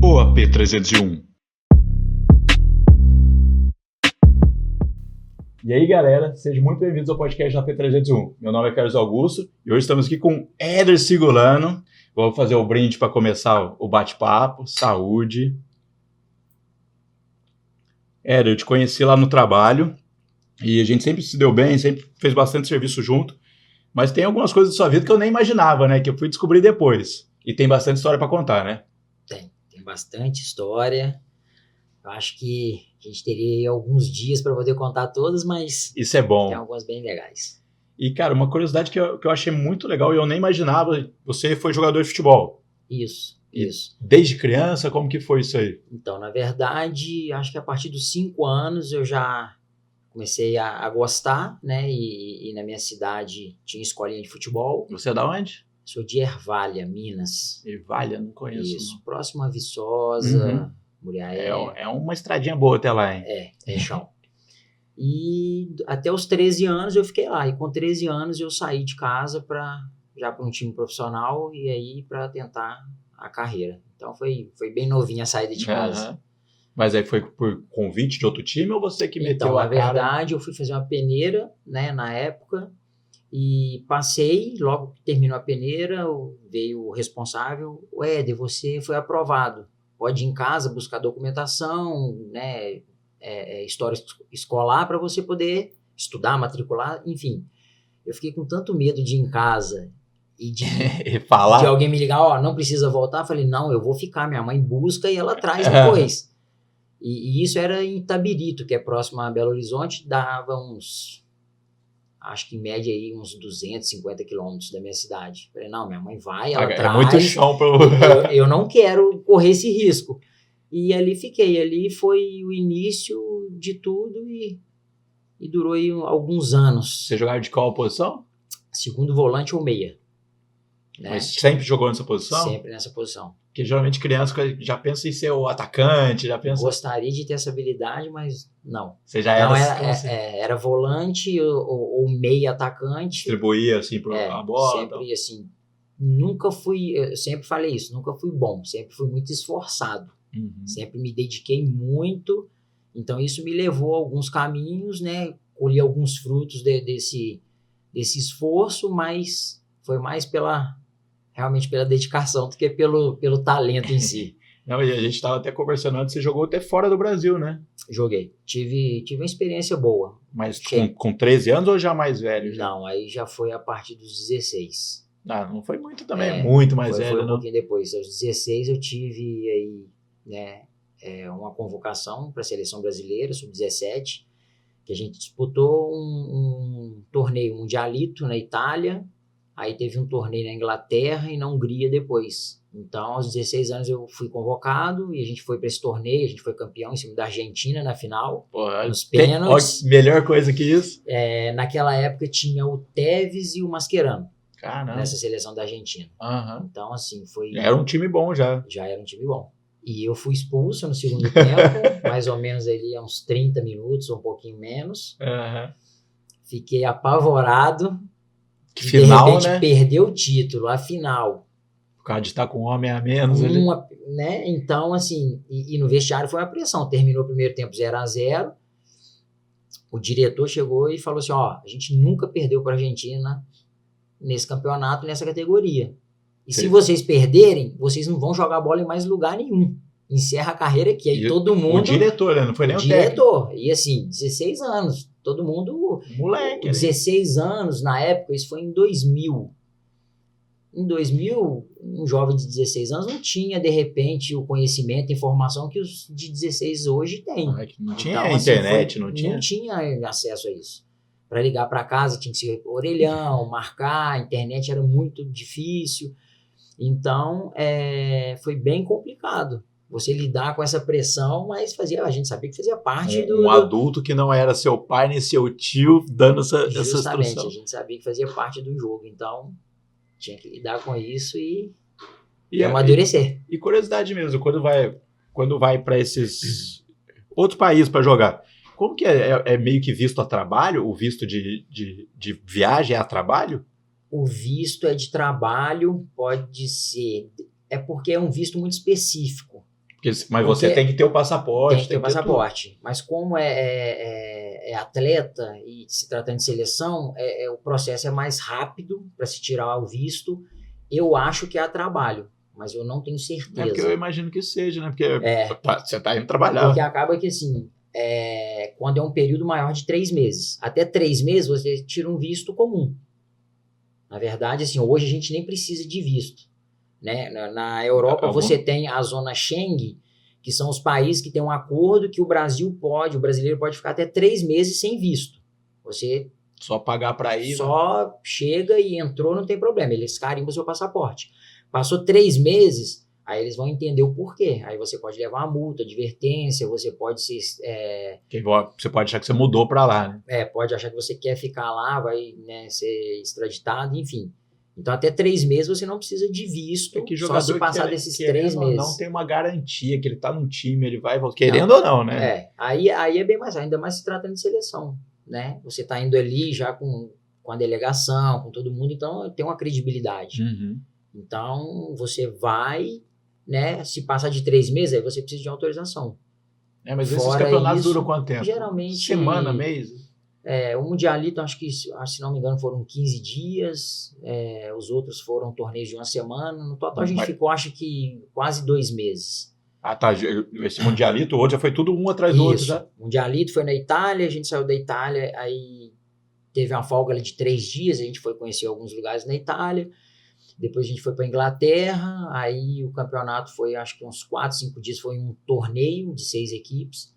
O AP301. E aí, galera, sejam muito bem-vindos ao podcast da AP301. Meu nome é Carlos Augusto e hoje estamos aqui com Éder Sigolano. Vou fazer o brinde para começar o bate-papo. Saúde. Éder, eu te conheci lá no trabalho e a gente sempre se deu bem, sempre fez bastante serviço junto, mas tem algumas coisas da sua vida que eu nem imaginava, né? Que eu fui descobrir depois. E tem bastante história para contar, né? Tem bastante história. Eu acho que a gente teria alguns dias para poder contar todas, mas Isso é bom. tem algumas bem legais. E, cara, uma curiosidade que eu achei muito legal e eu nem imaginava, você foi jogador de futebol. Isso. Desde criança, como que foi isso aí? Então, na verdade, acho que a partir dos 5 anos eu já comecei a gostar, né? E na minha cidade tinha escolinha de futebol. Você é da onde? Sou de Ervalha, Minas. Ervalha, não conheço. Isso, não. próximo a Viçosa, Muriaé. É uma estradinha boa até lá, hein? É chão. E até os 13 anos eu fiquei lá. E com 13 anos eu saí de casa já para um time profissional e aí para tentar a carreira. Então foi bem novinha a saída de casa. Uhum. Mas aí foi por convite de outro time ou você que meteu Então, a na cara? verdade, eu fui fazer uma peneira, né, na época, e passei, logo que terminou a peneira, veio o responsável, Éder, você foi aprovado, pode ir em casa buscar documentação, né, história escolar para você poder estudar, matricular, enfim. Eu fiquei com tanto medo de ir em casa e de alguém me ligar, não precisa voltar, eu falei, não, eu vou ficar, minha mãe busca e ela traz depois. E isso era em Itabirito, que é próximo a Belo Horizonte, dava acho que em média aí uns 250 quilômetros da minha cidade. Falei, não, minha mãe vai, ela traz. É muito chão para eu não quero correr esse risco. E ali fiquei, ali foi o início de tudo e durou aí alguns anos. Você jogava de qual posição? Segundo volante ou meia. Né? Mas sempre jogou nessa posição? Sempre nessa posição. Porque geralmente criança já pensa em ser o atacante, já pensa... Gostaria de ter essa habilidade, mas não. Você já era volante ou meia atacante. Distribuía assim a bola. Sempre assim, nunca fui, eu sempre falei isso, nunca fui bom, sempre fui muito esforçado. Sempre me dediquei muito, então isso me levou a alguns caminhos, né? Colhi alguns frutos desse esforço, mas foi mais realmente pela dedicação do que pelo talento em si. Não, e a gente estava até conversando antes, você jogou até fora do Brasil, né? Joguei. Tive uma experiência boa. Mas com 13 anos ou já mais velho? Não, aí já foi a partir dos 16. Ah, não foi muito também, muito mais velho. Foi um pouquinho depois. Aos 16 eu tive aí, né, uma convocação para a seleção brasileira, sub-17, que a gente disputou um torneio mundialito na Itália. Aí teve um torneio na Inglaterra e na Hungria depois. Então, aos 16 anos eu fui convocado e a gente foi para esse torneio, a gente foi campeão em cima da Argentina na final, nos pênaltis. Melhor coisa que isso. Naquela época tinha o Tevez e o Mascherano. Caramba. Nessa seleção da Argentina. Uhum. Então, assim, foi... Era um time bom já. Já era um time bom. E eu fui expulso no segundo tempo, mais ou menos ali uns 30 minutos, ou um pouquinho menos. Uhum. Fiquei apavorado. Que final, de repente, né? Perdeu o título, a final. Por causa de estar com um homem a menos ali. Né? Então, assim, e no vestiário foi uma pressão. Terminou o primeiro tempo 0-0. O diretor chegou e falou assim, a gente nunca perdeu para a Argentina nesse campeonato, nessa categoria. E se vocês perderem, vocês não vão jogar bola em mais lugar nenhum. Encerra a carreira aqui. Aí todo mundo... O diretor, né? Não foi nem o diretor. Técnico. E assim, 16 anos. Todo mundo... Moleque. 16 anos, na época, isso foi em 2000. Em 2000, um jovem de 16 anos não tinha, de repente, o conhecimento, a informação que os de 16 hoje têm. Não tinha internet, não tinha? Não tinha acesso a isso. Para ligar para casa tinha que ser orelhão, marcar, a internet era muito difícil. Então, foi bem complicado você lidar com essa pressão, mas a gente sabia que fazia parte do... Um adulto que não era seu pai nem seu tio dando essa Justamente, instrução. A gente sabia que fazia parte do jogo, então tinha que lidar com isso e amadurecer. E curiosidade mesmo, quando vai para esses outros países para jogar, como que é meio que visto a trabalho? O visto de viagem é a trabalho? O visto é de trabalho, pode ser... É porque é um visto muito específico. Mas você tem que ter o passaporte. Tem que ter o passaporte. Mas como é atleta e se tratando de seleção, o processo é mais rápido para se tirar o visto. Eu acho que há trabalho, mas eu não tenho certeza. É porque eu imagino que seja, né? Porque você está indo trabalhar. Porque acaba que, assim, quando é um período maior de 3 meses. Até 3 meses você tira um visto comum. Na verdade, assim, hoje a gente nem precisa de visto. Né? Na Europa você tem a zona Schengen, que são os países que têm um acordo que o brasileiro pode ficar até 3 meses sem visto. Você só pagar para ir. Só chega e entrou, não tem problema. Eles carimbam o seu passaporte. Passou 3 meses, aí eles vão entender o porquê. Aí você pode levar uma multa, advertência, você pode ser... Você pode achar que você mudou para lá, né? Pode achar que você quer ficar lá, vai, né, ser extraditado, enfim. Então, até 3 meses você não precisa de visto, só se passar desses 3 meses. Não tem uma garantia que ele tá num time, ele vai voltar, querendo ou não, né? Aí é bem mais, ainda mais se tratando de seleção, né? Você tá indo ali já com a delegação, com todo mundo, então tem uma credibilidade. Uhum. Então, você vai, né? Se passar de 3 meses, aí você precisa de uma autorização. Mas esses campeonatos duram quanto tempo? Geralmente... Semana, mês? O Mundialito, acho que, se não me engano, foram 15 dias. Os outros foram torneios de 1 semana. No total, a gente ficou, acho que, quase 2 meses. Ah, tá. Esse Mundialito, hoje já foi tudo um atrás do outro, já? O Mundialito foi na Itália, a gente saiu da Itália, aí teve uma folga ali de 3 dias, a gente foi conhecer alguns lugares na Itália. Depois a gente foi para a Inglaterra, aí o campeonato foi, acho que uns 4, 5 dias, foi um torneio de 6 equipes.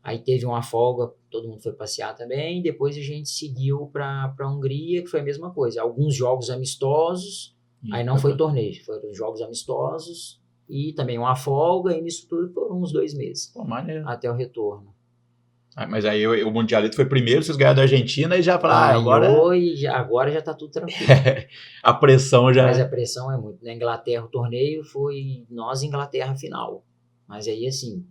Aí teve uma folga, todo mundo foi passear também. Depois a gente seguiu para a Hungria, que foi a mesma coisa. Alguns jogos amistosos, aí não foi torneio, foram jogos amistosos e também uma folga, e nisso tudo foram uns 2 meses. Pô, maneiro. Até o retorno. Mas aí o Mundialito foi primeiro, vocês ganharam da Argentina e já falaram, agora já tá tudo tranquilo. A pressão já... Mas a pressão é muito. Na Inglaterra, o torneio foi nós Inglaterra final. Mas aí, assim...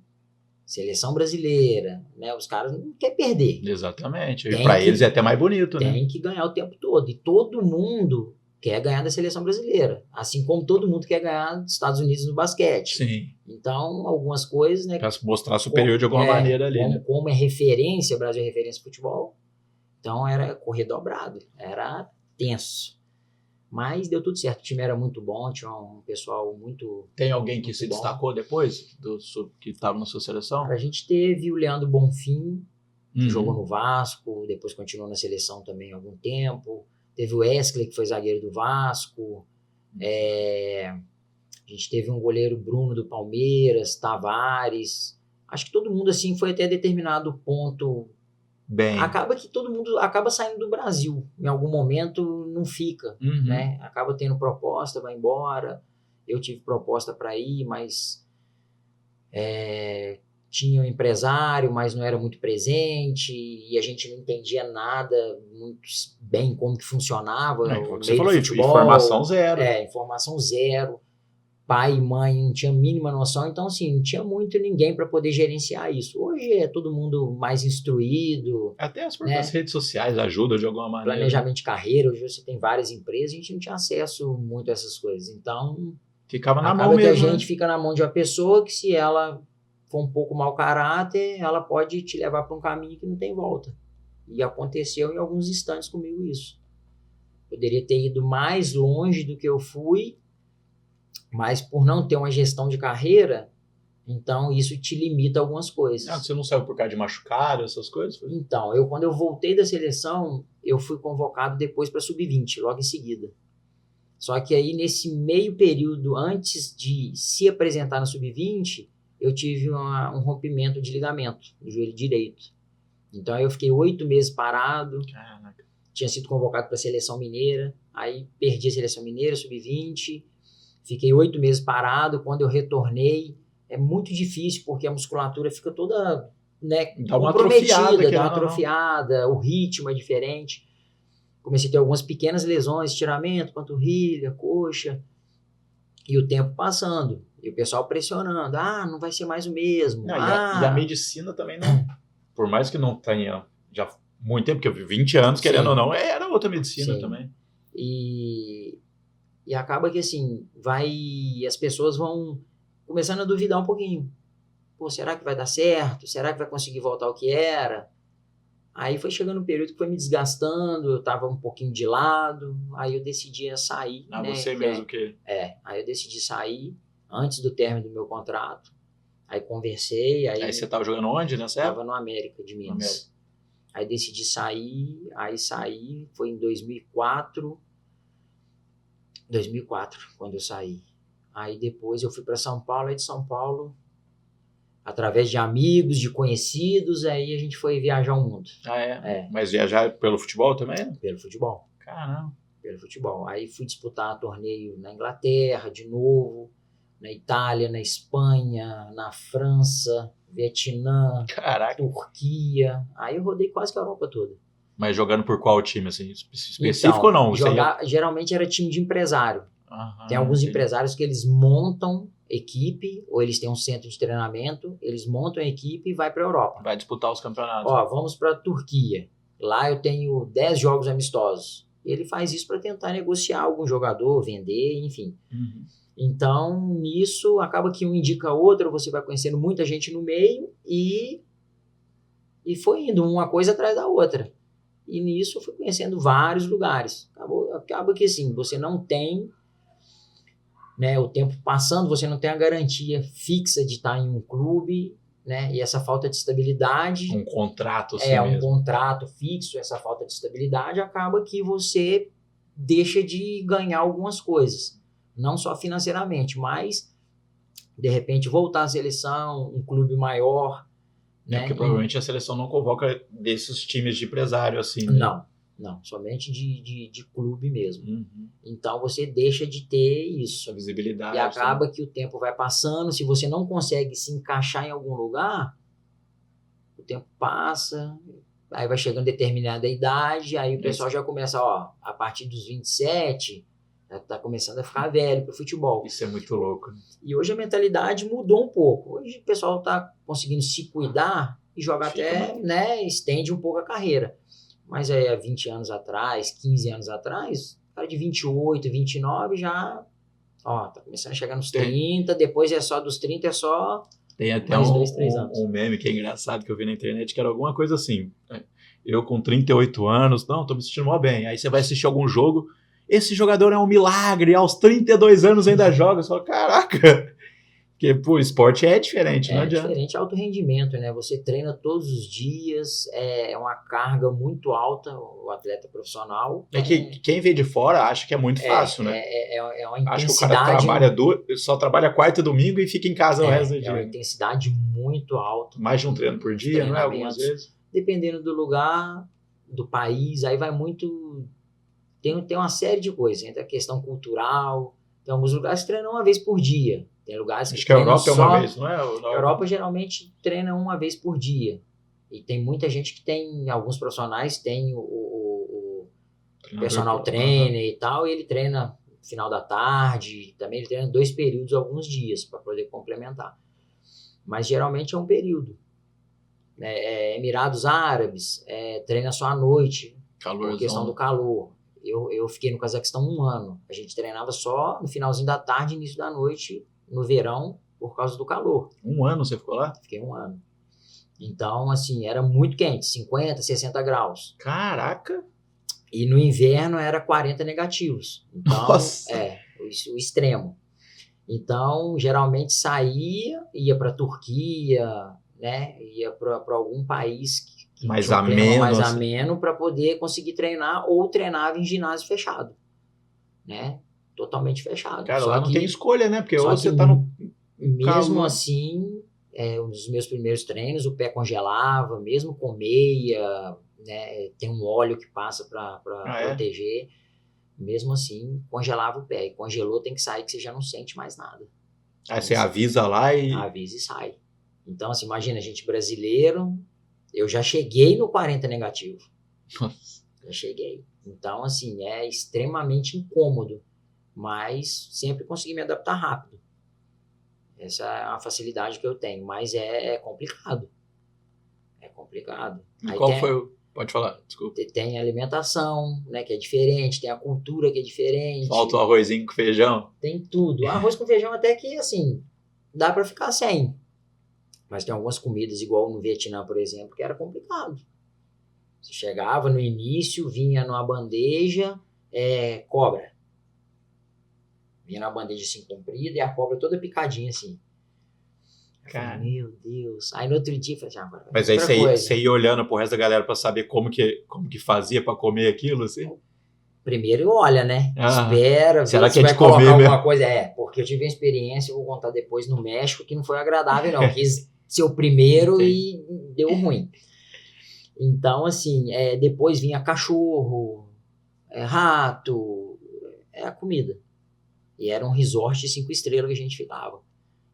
Seleção brasileira, né? Os caras não querem perder. Exatamente. E para eles é até mais bonito, né? Tem que ganhar o tempo todo. E todo mundo quer ganhar da seleção brasileira. Assim como todo mundo quer ganhar dos Estados Unidos no basquete. Sim. Então, algumas coisas, né? Para se mostrar superior de alguma maneira ali, né? Como é referência, o Brasil é referência em futebol. Então, era correr dobrado. Era tenso. Mas deu tudo certo, o time era muito bom, tinha um pessoal muito... Tem alguém que se destacou depois, que estava na sua seleção? A gente teve o Leandro Bonfim, que jogou no Vasco, depois continuou na seleção também há algum tempo. Teve o Wesley, que foi zagueiro do Vasco. A gente teve um goleiro Bruno do Palmeiras, Tavares. Acho que todo mundo assim foi até determinado ponto... Bem. Acaba que todo mundo acaba saindo do Brasil. Em algum momento não fica, né? Acaba tendo proposta, vai embora. Eu tive proposta para ir, mas tinha um empresário, mas não era muito presente e a gente não entendia nada muito bem como que funcionava. Você falou isso, informação zero. Informação zero. Pai e mãe não tinha a mínima noção, então assim, não tinha muito ninguém para poder gerenciar isso. Hoje é todo mundo mais instruído. Até as próprias redes sociais ajudam de alguma maneira. Planejamento de carreira, hoje você tem várias empresas, a gente não tinha acesso muito a essas coisas. Então, ficava na mão mesmo. Acaba que a gente fica na mão de uma pessoa que, se ela for um pouco mau caráter, ela pode te levar para um caminho que não tem volta. E aconteceu em alguns instantes comigo isso. Poderia ter ido mais longe do que eu fui, mas por não ter uma gestão de carreira, então isso te limita a algumas coisas. Você não saiu por causa de machucado, essas coisas? Então, quando eu voltei da seleção, eu fui convocado depois para sub-20, logo em seguida. Só que aí, nesse meio período, antes de se apresentar na sub-20, eu tive um rompimento de ligamento no joelho direito. Então, eu fiquei 8 meses parado. Caraca. Tinha sido convocado para a seleção mineira, aí perdi a seleção mineira, sub-20, fiquei 8 meses parado. Quando eu retornei, é muito difícil, porque a musculatura fica toda, né, comprometida, dá uma atrofiada, o ritmo é diferente. Comecei a ter algumas pequenas lesões, estiramento, panturrilha, coxa, e o tempo passando, e o pessoal pressionando, não vai ser mais o mesmo. E a medicina também não, por mais que não tenha já muito tempo, porque 20 anos, querendo ou não, era outra medicina também. E acaba que assim, as pessoas vão começando a duvidar um pouquinho. Pô, será que vai dar certo? Será que vai conseguir voltar ao que era? Aí foi chegando um período que foi me desgastando, eu tava um pouquinho de lado, aí eu decidi sair. Né? Você mesmo que... Aí eu decidi sair antes do término do meu contrato. Aí conversei. Aí você tava jogando onde nessa época? Tava no América de Minas. Aí decidi sair, aí saí, foi em 2004, quando eu saí. Aí depois eu fui para São Paulo, aí de São Paulo, através de amigos, de conhecidos, aí a gente foi viajar o mundo. Mas viajar pelo futebol também? Pelo futebol. Caramba. Pelo futebol. Aí fui disputar torneio na Inglaterra, de novo, na Itália, na Espanha, na França, Vietnã, Turquia. Aí eu rodei quase que a Europa toda. Mas jogando por qual time, assim? Específico ou não? Geralmente era time de empresário. Tem alguns empresários que eles montam equipe, ou eles têm um centro de treinamento, eles montam a equipe e vai para a Europa. Vai disputar os campeonatos. Vamos para a Turquia. Lá eu tenho 10 jogos amistosos. Ele faz isso para tentar negociar algum jogador, vender, enfim. Então, nisso, acaba que um indica outro, você vai conhecendo muita gente no meio e foi indo uma coisa atrás da outra. E nisso eu fui conhecendo vários lugares. Acaba que assim, você não tem, né, o tempo passando, você não tem a garantia fixa de estar em um clube, né, e essa falta de estabilidade... Um contrato assim um contrato fixo, essa falta de estabilidade, acaba que você deixa de ganhar algumas coisas. Não só financeiramente, mas de repente voltar à seleção, um clube maior, né? Porque provavelmente a seleção não convoca desses times de empresário assim, né? Não, somente de clube mesmo. Então você deixa de ter isso. A visibilidade. E acaba que o tempo vai passando, se você não consegue se encaixar em algum lugar, o tempo passa, aí vai chegando determinada idade, aí o pessoal já começa, a partir dos 27... tá começando a ficar velho pro futebol. Isso é muito louco. E hoje a mentalidade mudou um pouco. Hoje o pessoal tá conseguindo se cuidar e jogar né, estende um pouco a carreira. Mas há 20 anos atrás, 15 anos atrás, cara de 28, 29 já, tá começando a chegar nos 30, depois dos 30 é só tem até mais 2, 3 anos. Um meme que é engraçado que eu vi na internet, que era alguma coisa assim, eu com 38 anos, tô me sentindo mó bem, aí você vai assistir algum jogo, esse jogador é um milagre, aos 32 anos ainda joga. Você fala, caraca! Porque, o esporte é diferente, não adianta. É diferente, alto rendimento, né? Você treina todos os dias, é uma carga muito alta, o atleta profissional. Quem vê de fora acha que é muito fácil, né? É uma intensidade... Acho que o cara só trabalha quarta e domingo e fica em casa o resto do dia. É uma intensidade muito alta. Mais de um treino por dia, não é? Algumas vezes. Dependendo do lugar, do país, aí vai muito... Tem uma série de coisas, entre a questão cultural, tem alguns lugares que treinam uma vez por dia, tem lugares que acho que a Europa é uma vez, não é? A Europa geralmente treina uma vez por dia, e tem muita gente que tem, alguns profissionais tem o personal trainer e tal, e ele treina no final da tarde, também ele treina 2 períodos alguns dias, para poder complementar, mas geralmente é um período. Emirados Árabes, treina só à noite, por questão do calor. Eu fiquei no Cazaquistão 1 ano. A gente treinava só no finalzinho da tarde, início da noite, no verão, por causa do calor. 1 ano você ficou lá? Fiquei 1 ano. Então, assim, era muito quente, 50, 60 graus. Caraca! E no inverno era 40 negativos. Então, nossa! O extremo. Então, geralmente ia para a Turquia, né? Ia para algum país mais ameno para poder conseguir treinar, ou treinava em ginásio fechado, né? Totalmente fechado. Cara, lá não tem escolha, né? Porque ou você tá no mesmo assim, um dos meus primeiros treinos, o pé congelava, mesmo com meia, né? Tem um óleo que passa para proteger. Mesmo assim, congelava o pé. E congelou, tem que sair, que você já não sente mais nada. Aí você avisa lá e... Avisa e sai. Então, assim, imagina, a gente brasileiro... Eu já cheguei no 40 negativo. Nossa. Já cheguei. Então, assim, é extremamente incômodo. Mas sempre consegui me adaptar rápido. Essa é a facilidade que eu tenho. Mas é complicado. É complicado. E qual foi o... Pode falar, desculpa. Tem a alimentação, né, que é diferente. Tem a cultura que é diferente. Falta o arrozinho com feijão. Tem tudo. Arroz com feijão até que, assim... dá para ficar sem. Mas tem algumas comidas, igual no Vietnã, por exemplo, que era complicado. Você chegava no início, vinha numa bandeja, cobra. Vinha numa bandeja assim comprida e a cobra toda picadinha assim. Cara. Meu Deus. Aí no outro dia eu falei assim, agora Mas aí você ia olhando pro resto da galera pra saber como que fazia pra comer aquilo, assim? Primeiro olha, né? Espera, será vê que se é de vai colocar comer alguma mesmo? coisa. Porque eu tive uma experiência, eu vou contar depois no México, que não foi agradável, não. Quis ser o primeiro e deu ruim. Então, assim, depois vinha cachorro, rato, a comida. E era um resort de 5 estrelas que a gente ficava.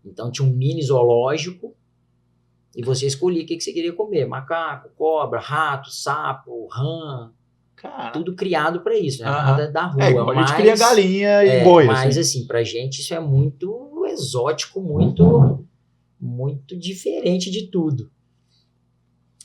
Então tinha um mini zoológico e você escolhia o que você queria comer. Macaco, cobra, rato, sapo, rã. Cara. Tudo criado para isso, né? Nada da rua. Igual a gente cria galinha e boi, mas, assim, pra gente isso é muito exótico, muito, muito diferente de tudo.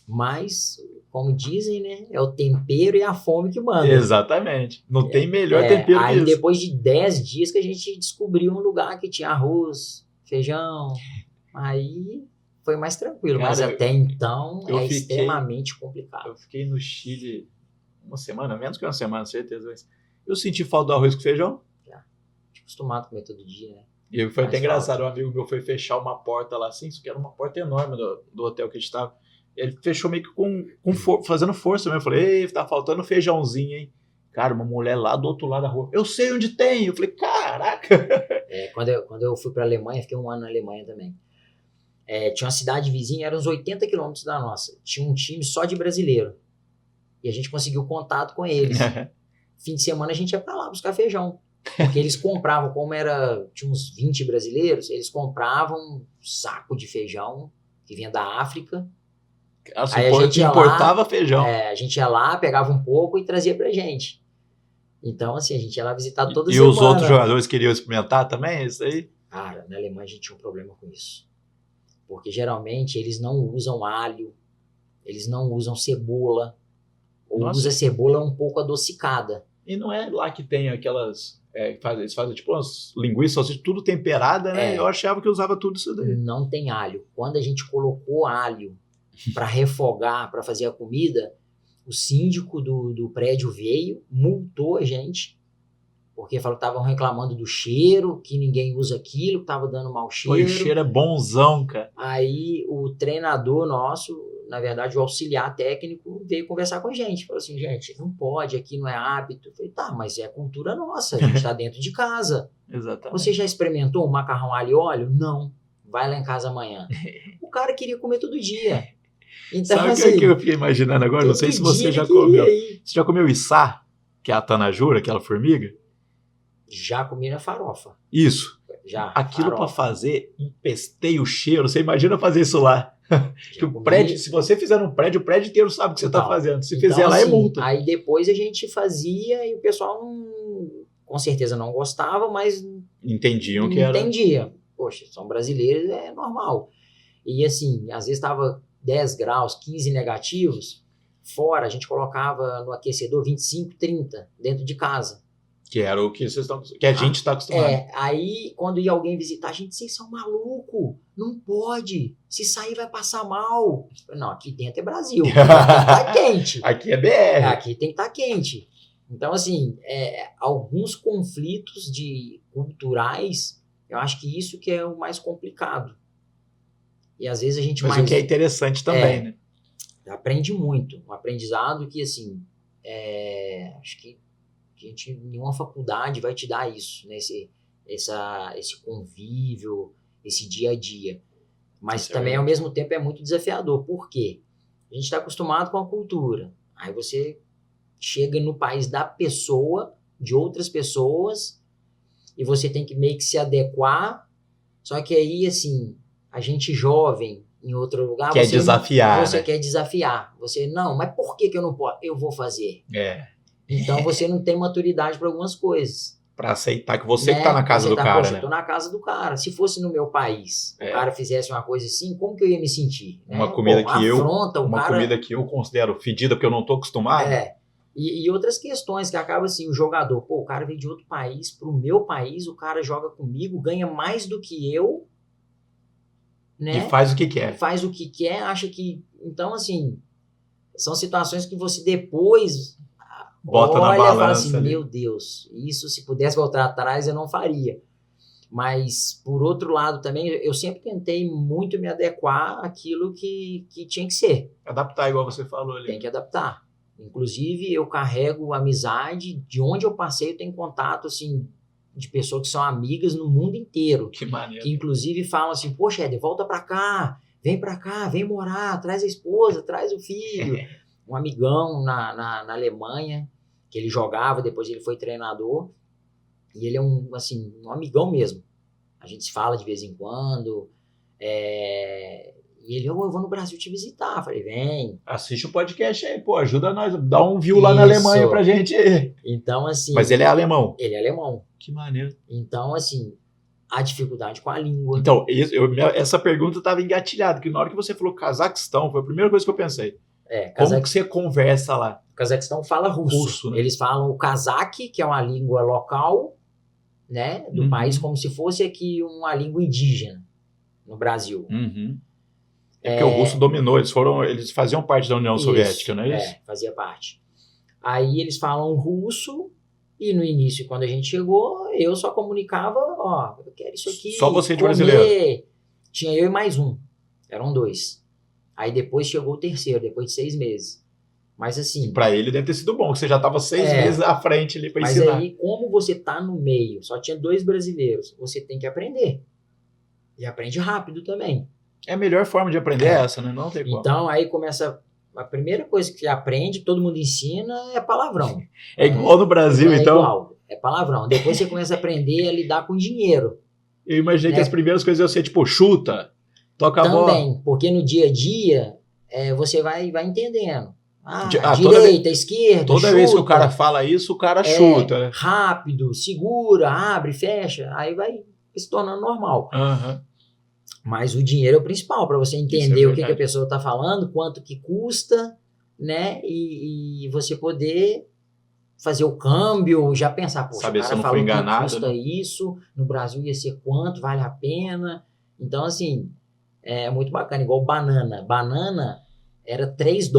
Mas, como dizem, né? É o tempero e a fome que mandam. Exatamente. Não tem melhor tempero que aí isso. Depois de 10 dias que a gente descobriu um lugar que tinha arroz, feijão. Aí foi mais tranquilo. Cara, mas até então extremamente complicado. Eu fiquei no Chile uma semana, menos que uma semana, certeza. Mas eu senti falta do arroz com feijão. Já. Acostumado a comer todo dia, né? E foi até engraçado. Um amigo meu foi fechar uma porta lá assim, isso que era uma porta enorme do hotel que a gente estava. Ele fechou meio que fazendo força mesmo. Eu falei, ei, tá faltando feijãozinho, hein? Cara, uma mulher lá do outro lado da rua. Eu sei onde tem. Eu falei, caraca. Quando eu fui pra Alemanha, fiquei 1 ano na Alemanha também. Tinha uma cidade vizinha, eram uns 80 quilômetros da nossa. Tinha um time só de brasileiro. E a gente conseguiu contato com eles. Fim de semana a gente ia pra lá buscar feijão. Porque eles compravam, tinha uns 20 brasileiros, eles compravam um saco de feijão que vinha da África. Aí a gente importava feijão. A gente ia lá, pegava um pouco e trazia pra gente. Então, assim, a gente ia lá visitar toda semana. E os outros jogadores queriam experimentar também isso aí? Cara, na Alemanha a gente tinha um problema com isso. Porque geralmente eles não usam alho, eles não usam cebola, ou usa cebola um pouco adocicada. E não é lá que tem aquelas... eles fazem tipo umas linguiças, tudo temperada, né? Eu achava que usava tudo isso daí. Não tem alho. Quando a gente colocou alho para refogar, para fazer a comida, o síndico do prédio veio, multou a gente, porque falou que estavam reclamando do cheiro, que ninguém usa aquilo, que estava dando mau cheiro. O cheiro é bonzão, cara. Aí o treinador nosso, na verdade o auxiliar técnico, veio conversar com a gente. Falou assim, gente, não pode, aqui não é hábito. Eu falei, tá, mas é a cultura nossa, a gente está dentro de casa. Exatamente. Você já experimentou um macarrão alho e óleo? Não. Vai lá em casa amanhã. O cara queria comer todo dia. Então, sabe assim, o que eu fiquei imaginando agora? Não sei se você já comeu. Você já comeu içá, que é a tanajura, aquela formiga? Já comi na farofa. Isso. Já. Aquilo para fazer empesteia o cheiro. Você imagina fazer isso lá? Que o prédio, se você fizer no prédio, o prédio inteiro sabe o que você está fazendo. Se fizer lá, é multa. Aí depois a gente fazia e o pessoal com certeza não gostava, mas entendiam que era. Entendia. Poxa, são brasileiros, é normal. E assim, às vezes estava 10 graus, 15 negativos, fora a gente colocava no aquecedor 25, 30 dentro de casa. Que era o que vocês estão, que a gente está acostumado. Aí quando ia alguém visitar a gente, vocês são malucos, não pode, se sair vai passar mal. Não, aqui dentro é Brasil, aqui tem que estar quente. Aqui é BR. Aqui tem que estar quente. Então, assim, alguns conflitos culturais, eu acho que isso que é o mais complicado. E às vezes a gente Mas o que é interessante também, né? Aprende muito. Um aprendizado que, assim, acho que nenhuma faculdade vai te dar isso, né? Esse convívio, esse dia a dia. Mas também, ao mesmo tempo, é muito desafiador. Por quê? A gente está acostumado com a cultura. Aí você chega no país da pessoa, de outras pessoas, e você tem que meio que se adequar. Só que aí, assim, a gente jovem, em outro lugar... Quer desafiar, Você quer desafiar. Você, não, mas por que eu não posso? Eu vou fazer. Então, você não tem maturidade para algumas coisas. Para aceitar que você que tá na casa do cara, poxa, né? Eu tô na casa do cara. Se fosse no meu país, o cara fizesse uma coisa assim, como que eu ia me sentir? Uma comida comida que eu considero fedida porque eu não tô acostumado. E outras questões que acaba assim, o jogador, o cara veio de outro país, pro meu país, o cara joga comigo, ganha mais do que eu, né? E faz o que quer. Faz o que quer, acha que... Então, assim, são situações que você depois Bota olha na e fala balança assim, ali. meu Deus, isso se pudesse voltar atrás eu não faria. Mas, por outro lado também, eu sempre tentei muito me adequar àquilo que tinha que ser. Adaptar igual você falou ali. Tem que adaptar. Inclusive, eu carrego amizade, de onde eu passei eu tenho contato, assim, de pessoas que são amigas no mundo inteiro. Que maneiro. Que inclusive falam assim, poxa, Éder, volta pra cá, vem morar, traz a esposa, traz o filho. Um amigão na Alemanha, que ele jogava, depois ele foi treinador, e ele é um amigão mesmo. A gente se fala de vez em quando, e ele, eu vou no Brasil te visitar. Eu falei, vem. Assiste o podcast aí, pô, ajuda nós, dá um view lá na Alemanha pra gente. Então, assim... Mas ele é alemão? Ele é alemão. Que maneiro. Então, assim, a dificuldade com a língua. Então, essa pergunta estava engatilhada, que na hora que você falou Cazaquistão, foi a primeira coisa que eu pensei. Como que você conversa lá? O Cazaquistão fala russo. Né? Eles falam o cazaque, que é uma língua local, né, do país, como se fosse aqui uma língua indígena no Brasil. Porque o russo dominou, eles faziam parte da União Soviética, não é isso? Fazia parte. Aí eles falam russo, e no início, quando a gente chegou, eu só comunicava, ó, eu quero isso aqui. Só você de brasileiro? Tinha eu e mais um, eram 2. Aí depois chegou o terceiro, depois de 6 meses. Mas assim... Para ele deve ter sido bom, que você já estava 6 meses à frente ali para ensinar. Mas aí, como você tá no meio, só tinha 2 brasileiros, você tem que aprender. E aprende rápido também. É a melhor forma de aprender essa, né? Não tem como. Então, aí começa... A primeira coisa que aprende, todo mundo ensina, é palavrão. É igual no Brasil, então? É igual, é palavrão. Depois você começa a aprender a lidar com dinheiro. Eu imaginei que as primeiras coisas iam ser, tipo, chuta, toca a bola. Também, porque no dia a dia, você vai entendendo. Direita, esquerda, toda chuta, vez que o cara fala isso, o cara chuta. Né? Rápido, segura, abre, fecha, aí vai se tornando normal. Mas o dinheiro é o principal, para você entender o que a pessoa está falando, quanto que custa, né? E você poder fazer o câmbio, já pensar, poxa, saber o cara se eu não falou fui enganado, que custa né? isso, no Brasil ia ser quanto, vale a pena. Então, assim, é muito bacana. Igual banana. Banana era $3,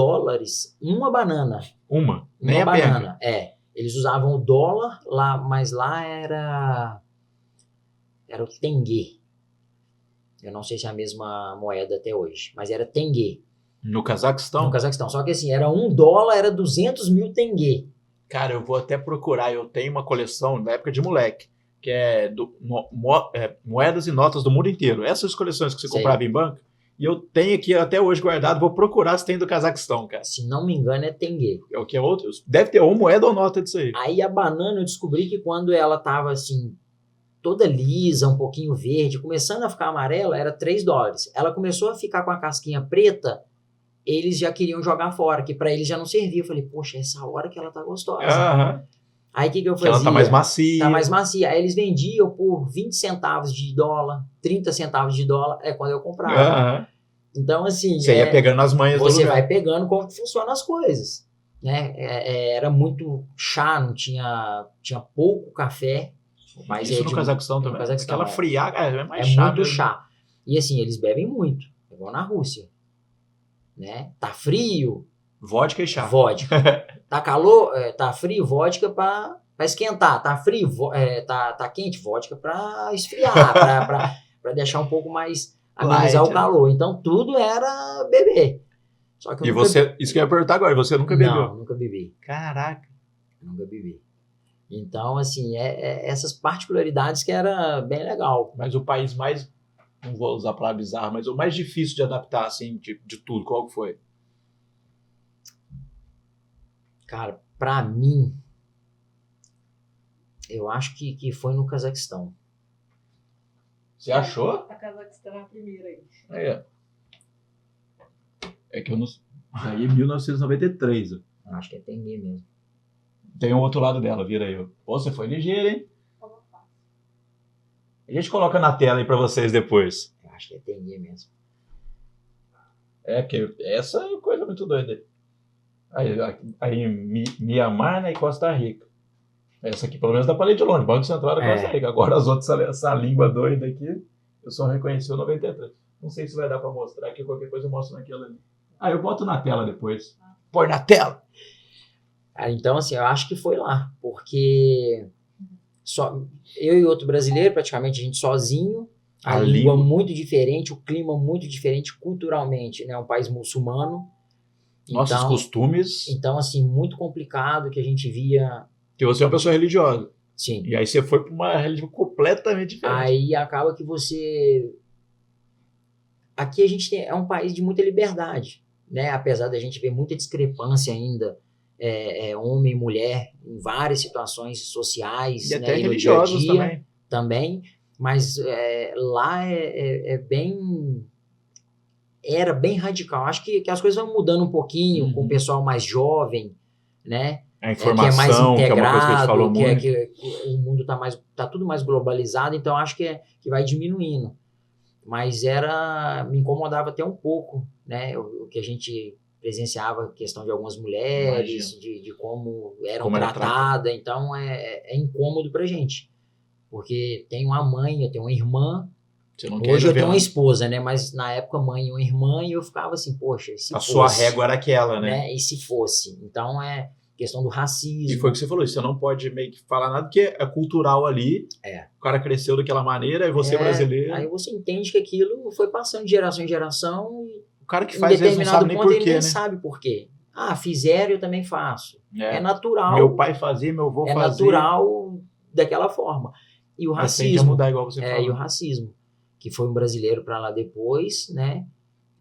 uma banana. Uma? Nem a banana. Eles usavam o dólar, lá, mas lá era o tenge. Eu não sei se é a mesma moeda até hoje, mas era tenge. No Cazaquistão? No Cazaquistão. Só que assim, era $1, era 200 mil tenge. Cara, eu vou até procurar. Eu tenho uma coleção da época de moleque, que é moedas e notas do mundo inteiro. Essas coleções que você comprava em banco. E eu tenho aqui até hoje guardado. Vou procurar se tem do Cazaquistão, cara. Se não me engano, é tenge. É o que é outro? Deve ter ou moeda ou nota disso aí. Aí a banana, eu descobri que quando ela tava assim, toda lisa, um pouquinho verde, começando a ficar amarela, era $3. Ela começou a ficar com a casquinha preta, eles já queriam jogar fora, que para eles já não servia. Eu falei, poxa, essa hora que ela tá gostosa. Aí o que eu fazia? Ela tá mais macia. Tá mais macia. Aí eles vendiam por 20 centavos de dólar, 30 centavos de dólar, é quando eu comprava. Então, assim... Você ia pegando as manhas do lugar. Você vai pegando como funcionam as coisas. Né? Era muito chá, não tinha pouco café. Mas isso no Cazaquistão também. Aquela friaca é mais chá. É muito chá. E assim, eles bebem muito. Igual na Rússia. Né? Tá frio. Vodka e chá. Vodka. Tá calor, tá frio, vodka pra esquentar. Tá frio, tá quente, vodka pra esfriar, pra deixar um pouco mais, amenizar o calor. Então tudo era beber. Só que isso que eu ia perguntar agora, você nunca bebeu? Não, nunca bebi. Caraca. Nunca bebi. Então, assim, essas particularidades que era bem legal. Mas o país mais, não vou usar a palavra bizarro, mas o mais difícil de adaptar, assim, de tudo, qual que foi? Cara, pra mim, eu acho que foi no Cazaquistão. Você achou? A Cazaquistão é a primeira aí. É que eu não... Aí é 1993. Eu acho que é tenge mesmo. Tem o outro lado dela, vira aí. Pô, você foi ligeiro, hein? A gente coloca na tela aí pra vocês depois. Eu acho que é tenge mesmo. Porque essa é coisa muito doida. Aí Mianmar, né, e Costa Rica. Essa aqui pelo menos dá pra ler de longe. Banco Central da Costa Rica. Agora as outras, essa língua doida aqui. Eu só reconheci o 93. Não sei se vai dar pra mostrar aqui, qualquer coisa eu mostro naquela ali. Ah, eu boto na tela depois. Põe na tela! Então, assim, eu acho que foi lá, porque só eu e outro brasileiro, praticamente a gente sozinho, a língua muito diferente, o clima muito diferente culturalmente, né? Um país muçulmano. Nossos então, costumes. Então, assim, muito complicado que a gente via. Porque você é uma pessoa religiosa. Sim. E aí você foi para uma religião completamente diferente. Aí acaba que você. Aqui a gente é um país de muita liberdade, né? Apesar da gente ver muita discrepância ainda, homem e mulher, em várias situações sociais, E né? até E no dia a religiosos dia também. Mas lá bem. Era bem radical. Acho que as coisas vão mudando um pouquinho com o pessoal mais jovem, né? A informação, que é mais integrado, que é uma coisa que a gente falou muito. Que o mundo tá tudo mais globalizado, então acho que vai diminuindo. Mas me incomodava até um pouco, né? O que a gente presenciava, a questão de algumas mulheres, de como eram tratadas, então é incômodo pra gente. Porque tem uma mãe, eu tenho uma irmã. Hoje eu tenho uma esposa, né? Mas na época mãe e uma irmã, e eu ficava assim, poxa, se fosse... sua régua era aquela, né? E se fosse? Então questão do racismo. E foi o que você falou, você não pode meio que falar nada, porque é cultural ali. O cara cresceu daquela maneira, e você é brasileiro. Aí você entende que aquilo foi passando de geração em geração. E o cara que faz isso não sabe nem por quê, né? Ele sabe por quê. Ah, fizeram, eu também faço. É natural. Meu pai fazia, meu avô fazia. É natural daquela forma. E o racismo. Tende a mudar, igual você falou. E o racismo, que foi um brasileiro para lá depois, né?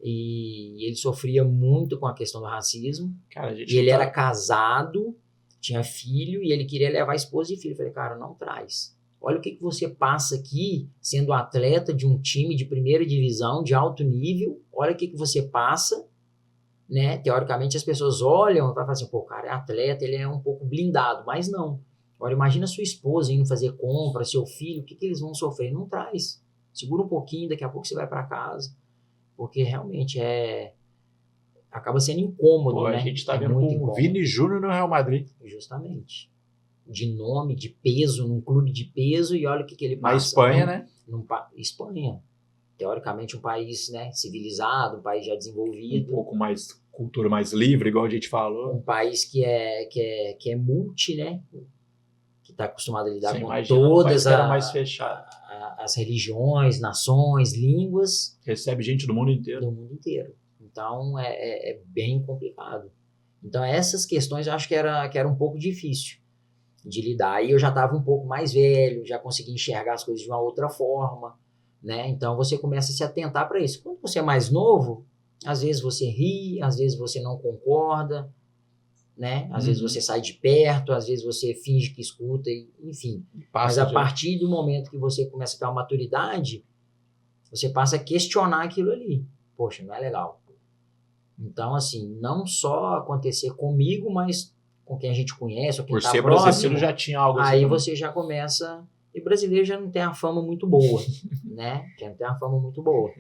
E ele sofria muito com a questão do racismo. Cara, e ele era casado, tinha filho, e ele queria levar esposa e filho. Eu falei, cara, não traz. Olha o que você passa aqui, sendo atleta de um time de primeira divisão, de alto nível. Olha o que você passa, né? Teoricamente, as pessoas olham e falam assim, pô, o cara é atleta, ele é um pouco blindado. Mas não. Olha, imagina sua esposa indo fazer compra, seu filho, o que eles vão sofrer? Não traz. Segura um pouquinho, daqui a pouco você vai para casa. Porque realmente acaba sendo incômodo, né? A gente tá vendo com o Vini Júnior no Real Madrid. Justamente. De nome, de peso, num clube de peso, e olha o que ele passa. Na Espanha, né? Espanha. Teoricamente um país, né, civilizado, um país já desenvolvido. Um pouco mais, cultura mais livre, igual a gente falou. Um país que é multi, né? Que está acostumado a lidar com todas mais fechado. As religiões, nações, línguas. Recebe gente do mundo inteiro. Do mundo inteiro. Então, é bem complicado. Então, essas questões eu acho que era um pouco difícil de lidar. Aí eu já estava um pouco mais velho, já conseguia enxergar as coisas de uma outra forma, né? Então, você começa a se atentar para isso. Quando você é mais novo, às vezes você ri, às vezes você não concorda, né? Às vezes você sai de perto, às vezes você finge que escuta, enfim. Mas a partir do momento que você começa a ter uma maturidade, você passa a questionar aquilo ali. Poxa, não é legal. Então, assim, não só acontecer comigo, mas com quem a gente conhece, ou quem está próximo. Por ser brasileiro já tinha algo assim. Aí você já começa... E brasileiro já não tem a fama muito boa, né? Já não tem a fama muito boa.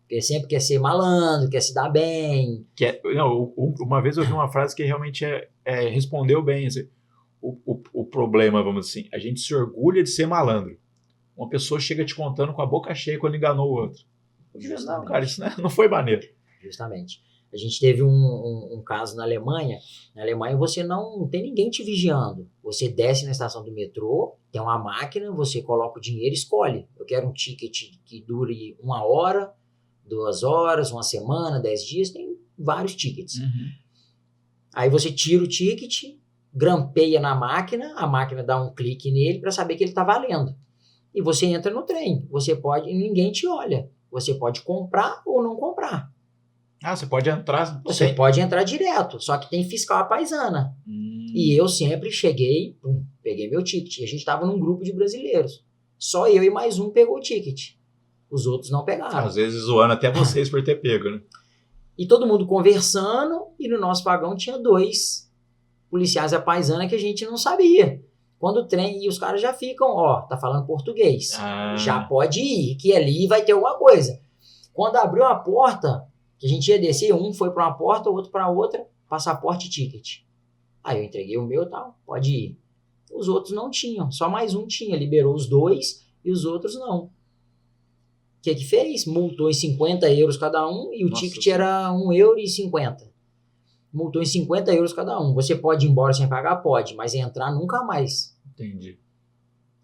Porque sempre quer ser malandro, quer se dar bem. Uma vez eu vi uma frase que realmente respondeu bem assim, o problema, vamos dizer assim. A gente se orgulha de ser malandro. Uma pessoa chega te contando com a boca cheia quando enganou o outro. Não, cara, isso não foi maneiro. Justamente. A gente teve um caso na Alemanha. Na Alemanha você não tem ninguém te vigiando. Você desce na estação do metrô, tem uma máquina, você coloca o dinheiro e escolhe. Eu quero um ticket que dure 1 hora, 2 horas, 1 semana, 10 dias, tem vários tickets. Aí você tira o ticket, grampeia na máquina, a máquina dá um clique nele para saber que ele está valendo. E você entra no trem. Ninguém te olha. Você pode comprar ou não comprar. Você pode entrar... Você pode entrar direto, só que tem fiscal à paisana. E eu sempre cheguei, peguei meu ticket. E a gente estava num grupo de brasileiros. Só eu e mais um pegou o ticket. Os outros não pegaram. Às vezes zoando até vocês por ter pego, né? E todo mundo conversando, e no nosso vagão tinha 2 policiais à paisana que a gente não sabia. Quando o trem, e os caras já ficam, tá falando português. Já pode ir, que ali vai ter alguma coisa. Quando abriu a porta, que a gente ia descer, um foi para uma porta, o outro para outra, passaporte e ticket. Aí eu entreguei o meu e tal, pode ir. Os outros não tinham, só mais um tinha, liberou os 2 e os outros não. que fez? Multou em 50 euros cada um e o Nossa, ticket era 1,50 €. Multou em 50 euros cada um. Você pode ir embora sem pagar? Pode, mas entrar nunca mais. Entendi.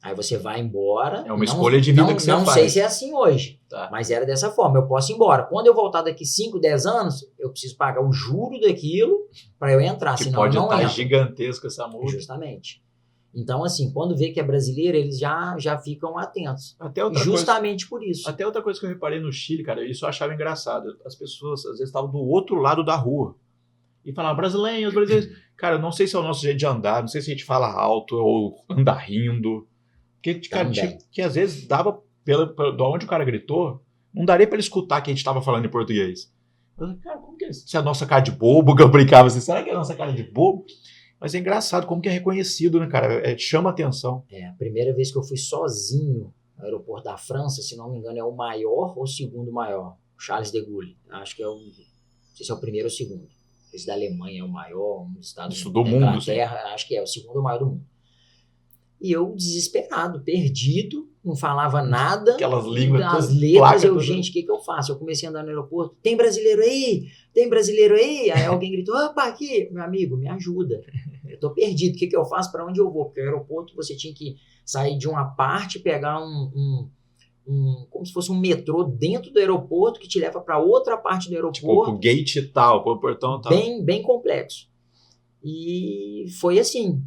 Aí você vai embora. É uma escolha de vida que você não faz. Não sei se é assim hoje, Tá. mas era dessa forma. Eu posso ir embora. Quando eu voltar daqui 5, 10 anos, eu preciso pagar o juro daquilo para eu entrar, Que senão pode eu não estar entro. gigantesca essa multa. Justamente. Então, assim, quando vê que é brasileiro, eles já ficam atentos. Até outra Justamente por isso. Até outra coisa que eu reparei no Chile, cara, isso eu achava engraçado. As pessoas, às vezes, estavam do outro lado da rua. E falavam, brasileiros, brasileiros. Cara, eu não sei se é o nosso jeito de andar, não sei se a gente fala alto ou anda rindo. Porque, cara, que às vezes dava, de onde o cara gritou, não daria pra ele escutar que a gente tava falando em português. Eu falei, cara, como que é isso? Se é a nossa cara de bobo, que eu brincava assim, será que é a nossa cara de bobo? Mas é engraçado como que é reconhecido, né, cara? Chama atenção. A primeira vez que eu fui sozinho no aeroporto da França, se não me engano, é o maior ou o segundo maior, Charles de Gaulle. Acho que não sei se é o primeiro ou o segundo. Esse da Alemanha é o maior, um dos Estados Isso Unidos, do da mundo, Inglaterra, acho que é o segundo maior do mundo. E eu desesperado, perdido, não falava nada. Aquelas línguas, as letras, gente, o que eu faço? Eu comecei a andar no aeroporto, tem brasileiro aí? Tem brasileiro aí? Aí alguém gritou, opa, aqui, meu amigo, me ajuda. Eu tô perdido, o que eu faço? Para onde eu vou? Porque o aeroporto você tinha que sair de uma parte, pegar como se fosse um metrô dentro do aeroporto que te leva para outra parte do aeroporto. Tipo, pro gate tal, pro portão tal. Bem complexo. E foi assim.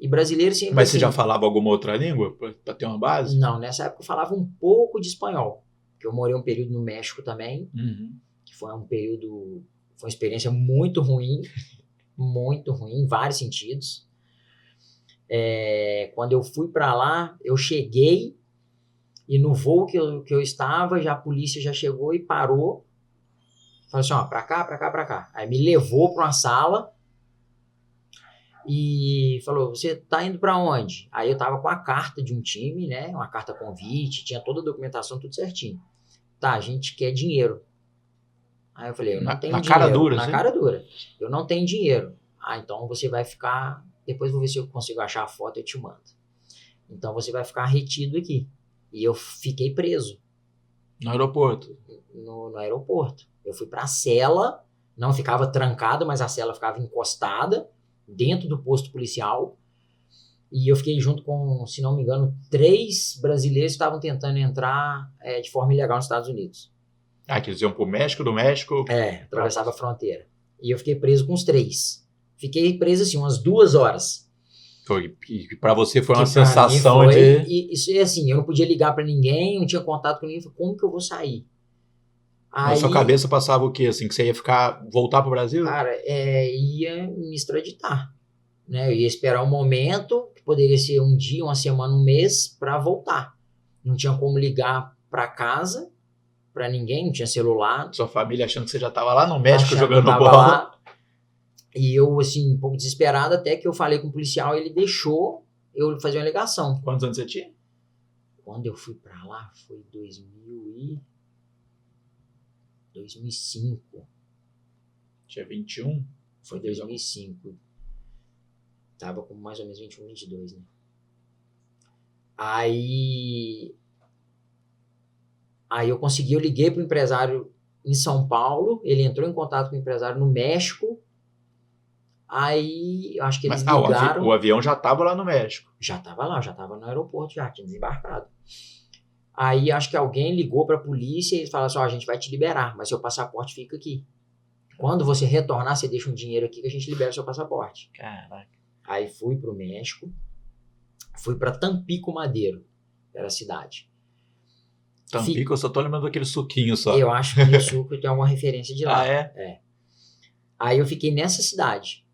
E brasileiro sempre Mas assim. você já falava alguma outra língua para ter uma base? Não, nessa época eu falava um pouco de espanhol. Porque eu morei um período no México também, que foi foi uma experiência muito ruim em vários sentidos. Quando eu fui para lá, eu cheguei e no voo que eu estava, a polícia já chegou e parou. Falou assim, ó, pra cá. Aí me levou para uma sala e falou, você tá indo para onde? Aí eu tava com a carta de um time, né? Uma carta convite, tinha toda a documentação, tudo certinho. Tá, a gente quer dinheiro. Aí eu falei, eu não tenho dinheiro. Cara dura, na cara dura. Eu não tenho dinheiro. Ah, então você vai ficar... Depois vou ver se eu consigo achar a foto e eu te mando. Então você vai ficar retido aqui. E eu fiquei preso. No aeroporto? No aeroporto. Eu fui pra cela, não ficava trancado, mas a cela ficava encostada dentro do posto policial. E eu fiquei junto com, se não me engano, 3 brasileiros que estavam tentando entrar de forma ilegal nos Estados Unidos. Ah, que eles iam pro México, do México... atravessava a fronteira. E eu fiquei preso com os 3. Fiquei preso assim, umas 2 horas. E pra você foi uma sensação de... Isso é assim, eu não podia ligar pra ninguém, não tinha contato com ninguém. Falei, como que eu vou sair? Na sua cabeça passava o quê? Assim, que você ia voltar pro Brasil? Cara, ia me extraditar. Né? Eu ia esperar um momento, que poderia ser um dia, uma semana, um mês, pra voltar. Não tinha como ligar pra casa, pra ninguém, não tinha celular. Sua família achando que você já tava lá no México jogando bola. Lá. E eu, assim, um pouco desesperado, até que eu falei com o policial, ele deixou eu fazer uma ligação. Quantos anos você tinha? Quando eu fui pra lá, foi 2005. Tinha 21? Foi 2005. Tava com mais ou menos 21, 22, né? Aí eu consegui, eu liguei pro empresário em São Paulo, ele entrou em contato com o empresário no México. Aí, acho que eles ligaram... o avião já estava lá no México. Já estava lá, já estava no aeroporto, já tinha desembarcado. Aí, acho que alguém ligou para a polícia e falou assim, a gente vai te liberar, mas seu passaporte fica aqui. Quando você retornar, você deixa um dinheiro aqui que a gente libera seu passaporte. Caraca. Aí fui pro México, fui para Tampico Madeiro, era a cidade. Tampico, eu só tô lembrando daquele suquinho só. Eu acho que o suco tem alguma referência de lá. Ah, é? Aí eu fiquei nessa cidade.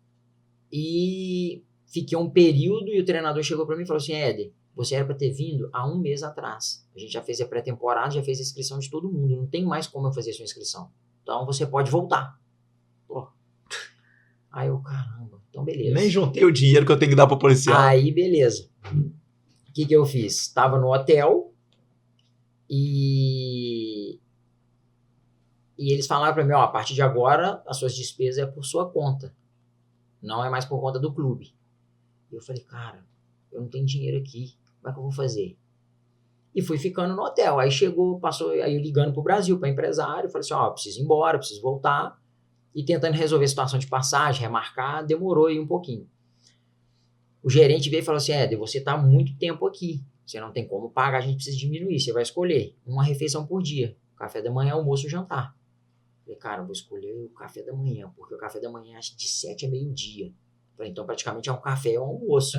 E fiquei um período e o treinador chegou para mim e falou assim, Éder, você era para ter vindo há 1 mês atrás. A gente já fez a pré-temporada, já fez a inscrição de todo mundo. Não tem mais como eu fazer a sua inscrição. Então você pode voltar. Pô. Aí eu, caramba, então beleza. Nem juntei o dinheiro que eu tenho que dar pro policial. Aí, beleza. O que eu fiz? Tava no hotel e eles falaram para mim, a partir de agora, as suas despesas é por sua conta. Não é mais por conta do clube. E eu falei, cara, eu não tenho dinheiro aqui. Como é que eu vou fazer? E fui ficando no hotel. Aí passou, aí eu ligando pro Brasil, para empresário, falei assim, ó, preciso ir embora, preciso voltar. E tentando resolver a situação de passagem, remarcar, demorou aí um pouquinho. O gerente veio e falou assim, Éder, você tá há muito tempo aqui, você não tem como pagar, a gente precisa diminuir, você vai escolher uma refeição por dia, café da manhã, almoço e jantar. Falei, cara, eu vou escolher o café da manhã, porque o café da manhã é de 7 a meio-dia. Falei, então praticamente é um café e um almoço.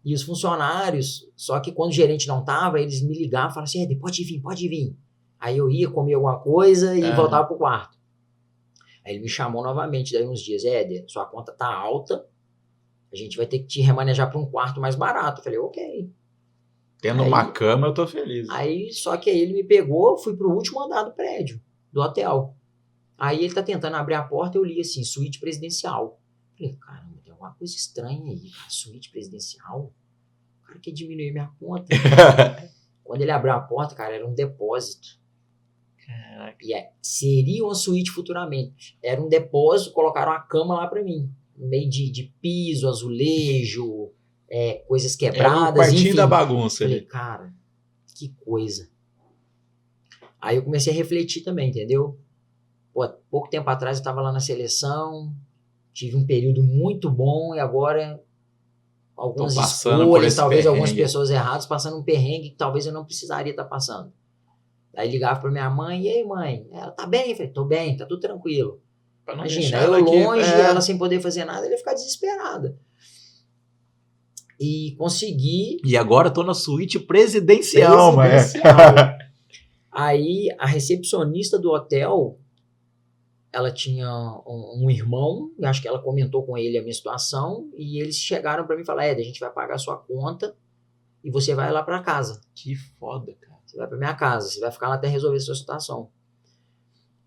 E os funcionários, só que quando o gerente não tava, eles me ligavam e falavam assim, Éder, pode vir. Aí eu ia comer alguma coisa e voltava pro quarto. Aí ele me chamou novamente, daí uns dias, Éder, sua conta tá alta, a gente vai ter que te remanejar para um quarto mais barato. Eu falei, ok. Tendo uma cama, eu tô feliz. Aí, só que aí ele me pegou, fui pro último andar do prédio, do hotel. Aí ele tá tentando abrir a porta, eu li assim, suíte presidencial. Eu falei, caramba, tem alguma coisa estranha aí, cara, suíte presidencial? O cara quer diminuir minha conta. Quando ele abriu a porta, cara, era um depósito. Caraca. E seria uma suíte futuramente. Era um depósito, colocaram a cama lá pra mim. No meio de piso, azulejo, coisas quebradas. Era o quartinho enfim. da bagunça. Falei, cara, que coisa. Aí eu comecei a refletir também, entendeu? Pô, pouco tempo atrás eu tava lá na seleção, tive um período muito bom e agora algumas escolhas, talvez perrengue. Algumas pessoas erradas, passando um perrengue que talvez eu não precisaria estar passando. Aí ligava pra minha mãe, e aí mãe, ela tá bem? Eu falei, tô bem, tá tudo tranquilo. Imagina, eu longe, ela sem poder fazer nada, ela ia ficar desesperada. E consegui... E agora tô na suíte presidencial, mas... Aí a recepcionista do hotel, ela tinha um irmão, e acho que ela comentou com ele a minha situação, e eles chegaram pra mim e falaram, Éder, a gente vai pagar a sua conta e você vai lá pra casa. Que foda, cara. Você vai pra minha casa, você vai ficar lá até resolver a sua situação.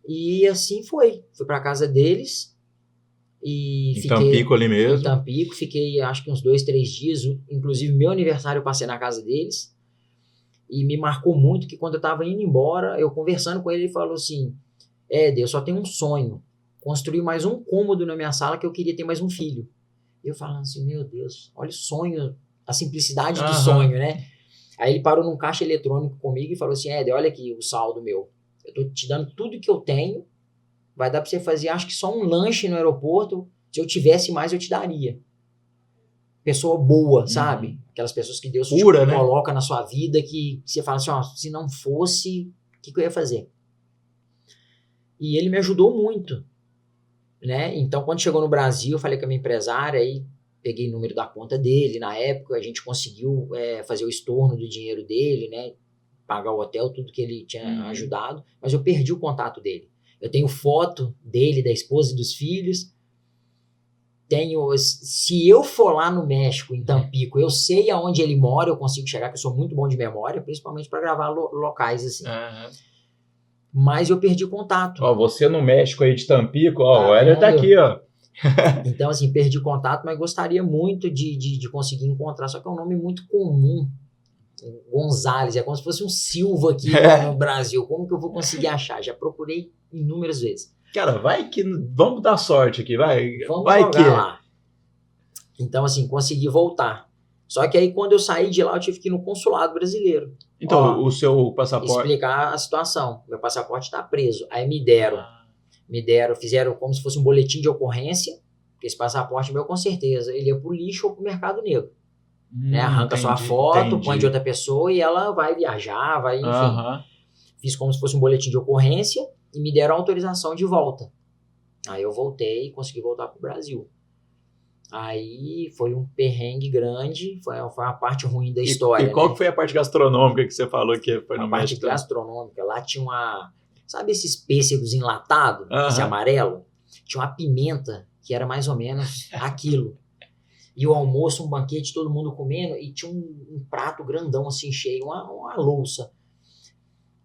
E assim foi. Fui pra casa deles e em fiquei... Tampico ali mesmo? Em Tampico, fiquei acho que uns 2, 3 dias. Inclusive, meu aniversário eu passei na casa deles. E me marcou muito que quando eu tava indo embora, eu conversando com ele, ele falou assim, Éder, eu só tenho um sonho. Construir mais um cômodo na minha sala que eu queria ter mais um filho. E eu falando assim, meu Deus, olha o sonho, a simplicidade do sonho, né? Aí ele parou num caixa eletrônico comigo e falou assim, Éder, olha aqui o saldo meu. Eu tô te dando tudo que eu tenho, vai dar pra você fazer, acho que só um lanche no aeroporto, se eu tivesse mais eu te daria. Pessoa boa, sabe? Aquelas pessoas que Deus pura, né? Coloca na sua vida, que você fala assim, ó, se não fosse, o que eu ia fazer? E ele me ajudou muito, né? Então, quando chegou no Brasil, eu falei com a minha empresária, aí peguei o número da conta dele, na época a gente conseguiu fazer o estorno do dinheiro dele, né? Pagar o hotel, tudo que ele tinha ajudado, mas eu perdi o contato dele. Eu tenho foto dele, da esposa e dos filhos. Se eu for lá no México, em Tampico, eu sei aonde ele mora, eu consigo chegar, que eu sou muito bom de memória, principalmente para gravar locais assim. Mas eu perdi contato. Ó, você no México aí de Tampico, ó, o Éder tá aqui, ó. Então, assim, perdi contato, mas gostaria muito de conseguir encontrar, só que é um nome muito comum. Gonzalez, é como se fosse um Silva aqui no Brasil. Como que eu vou conseguir achar? Já procurei inúmeras vezes. Cara, vai que... Vamos dar sorte aqui, vai. Vamos vai jogar lá. Então, assim, consegui voltar. Só que aí, quando eu saí de lá, eu tive que ir no consulado brasileiro. Então, o seu passaporte... Explicar a situação. Meu passaporte está preso. Aí me deram, fizeram como se fosse um boletim de ocorrência, porque esse passaporte meu, com certeza, ele ia pro lixo ou pro mercado negro. Né? Arranca sua foto, põe de outra pessoa e ela vai viajar, vai, enfim. Fiz como se fosse um boletim de ocorrência e me deram autorização de volta. Aí eu voltei e consegui voltar pro Brasil. Aí foi um perrengue grande, foi uma parte ruim da história. E qual que foi a parte gastronômica que você falou que foi no México? A parte gastronômica, lá tinha uma... Sabe esses pêssegos enlatados, esse amarelo? Tinha uma pimenta que era mais ou menos aquilo. E o almoço, um banquete, todo mundo comendo, e tinha um prato grandão assim, cheio, uma louça.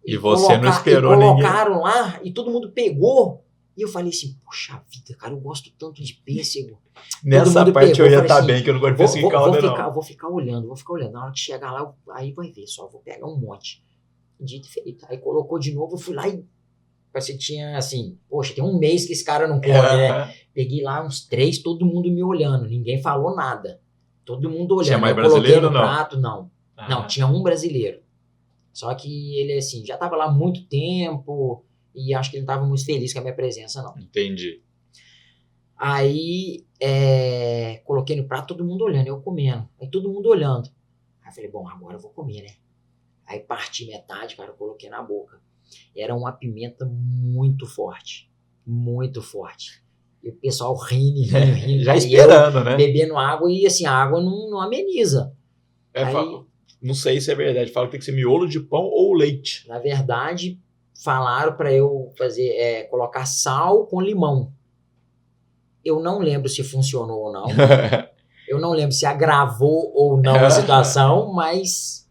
E você não esperou ninguém. Colocaram lá, e todo mundo pegou. E eu falei assim, poxa vida, cara, eu gosto tanto de pêssego. Nessa parte eu ia estar bem, que eu não gosto de pêssego em calda, não. Vou ficar olhando. Na hora que chegar lá, aí vai ver só, vou pegar um monte. Dito e feito. Aí colocou de novo, eu fui lá e... Parece que tinha, assim, poxa, tem um mês que esse cara não come, né? Peguei lá uns 3, todo mundo me olhando, ninguém falou nada. Todo mundo olhando. Tinha mais brasileiro ou não? Prato, não. Não, tinha um brasileiro. Só que ele, assim, já estava lá há muito tempo e acho que ele não estava muito feliz com a minha presença, não. Entendi. Aí, coloquei no prato, todo mundo olhando, eu comendo. Aí todo mundo olhando. Aí eu falei, bom, agora eu vou comer, né? Aí parti metade, cara, coloquei na boca. Era uma pimenta muito forte. Muito forte. E o pessoal rindo. Já cara, esperando, né? Bebendo água e, assim, a água não ameniza. Aí, não sei se é verdade. Fala que tem que ser miolo de pão ou leite. na verdade, falaram para eu fazer, colocar sal com limão. Eu não lembro se funcionou ou não. Eu não lembro se agravou ou não a situação, mas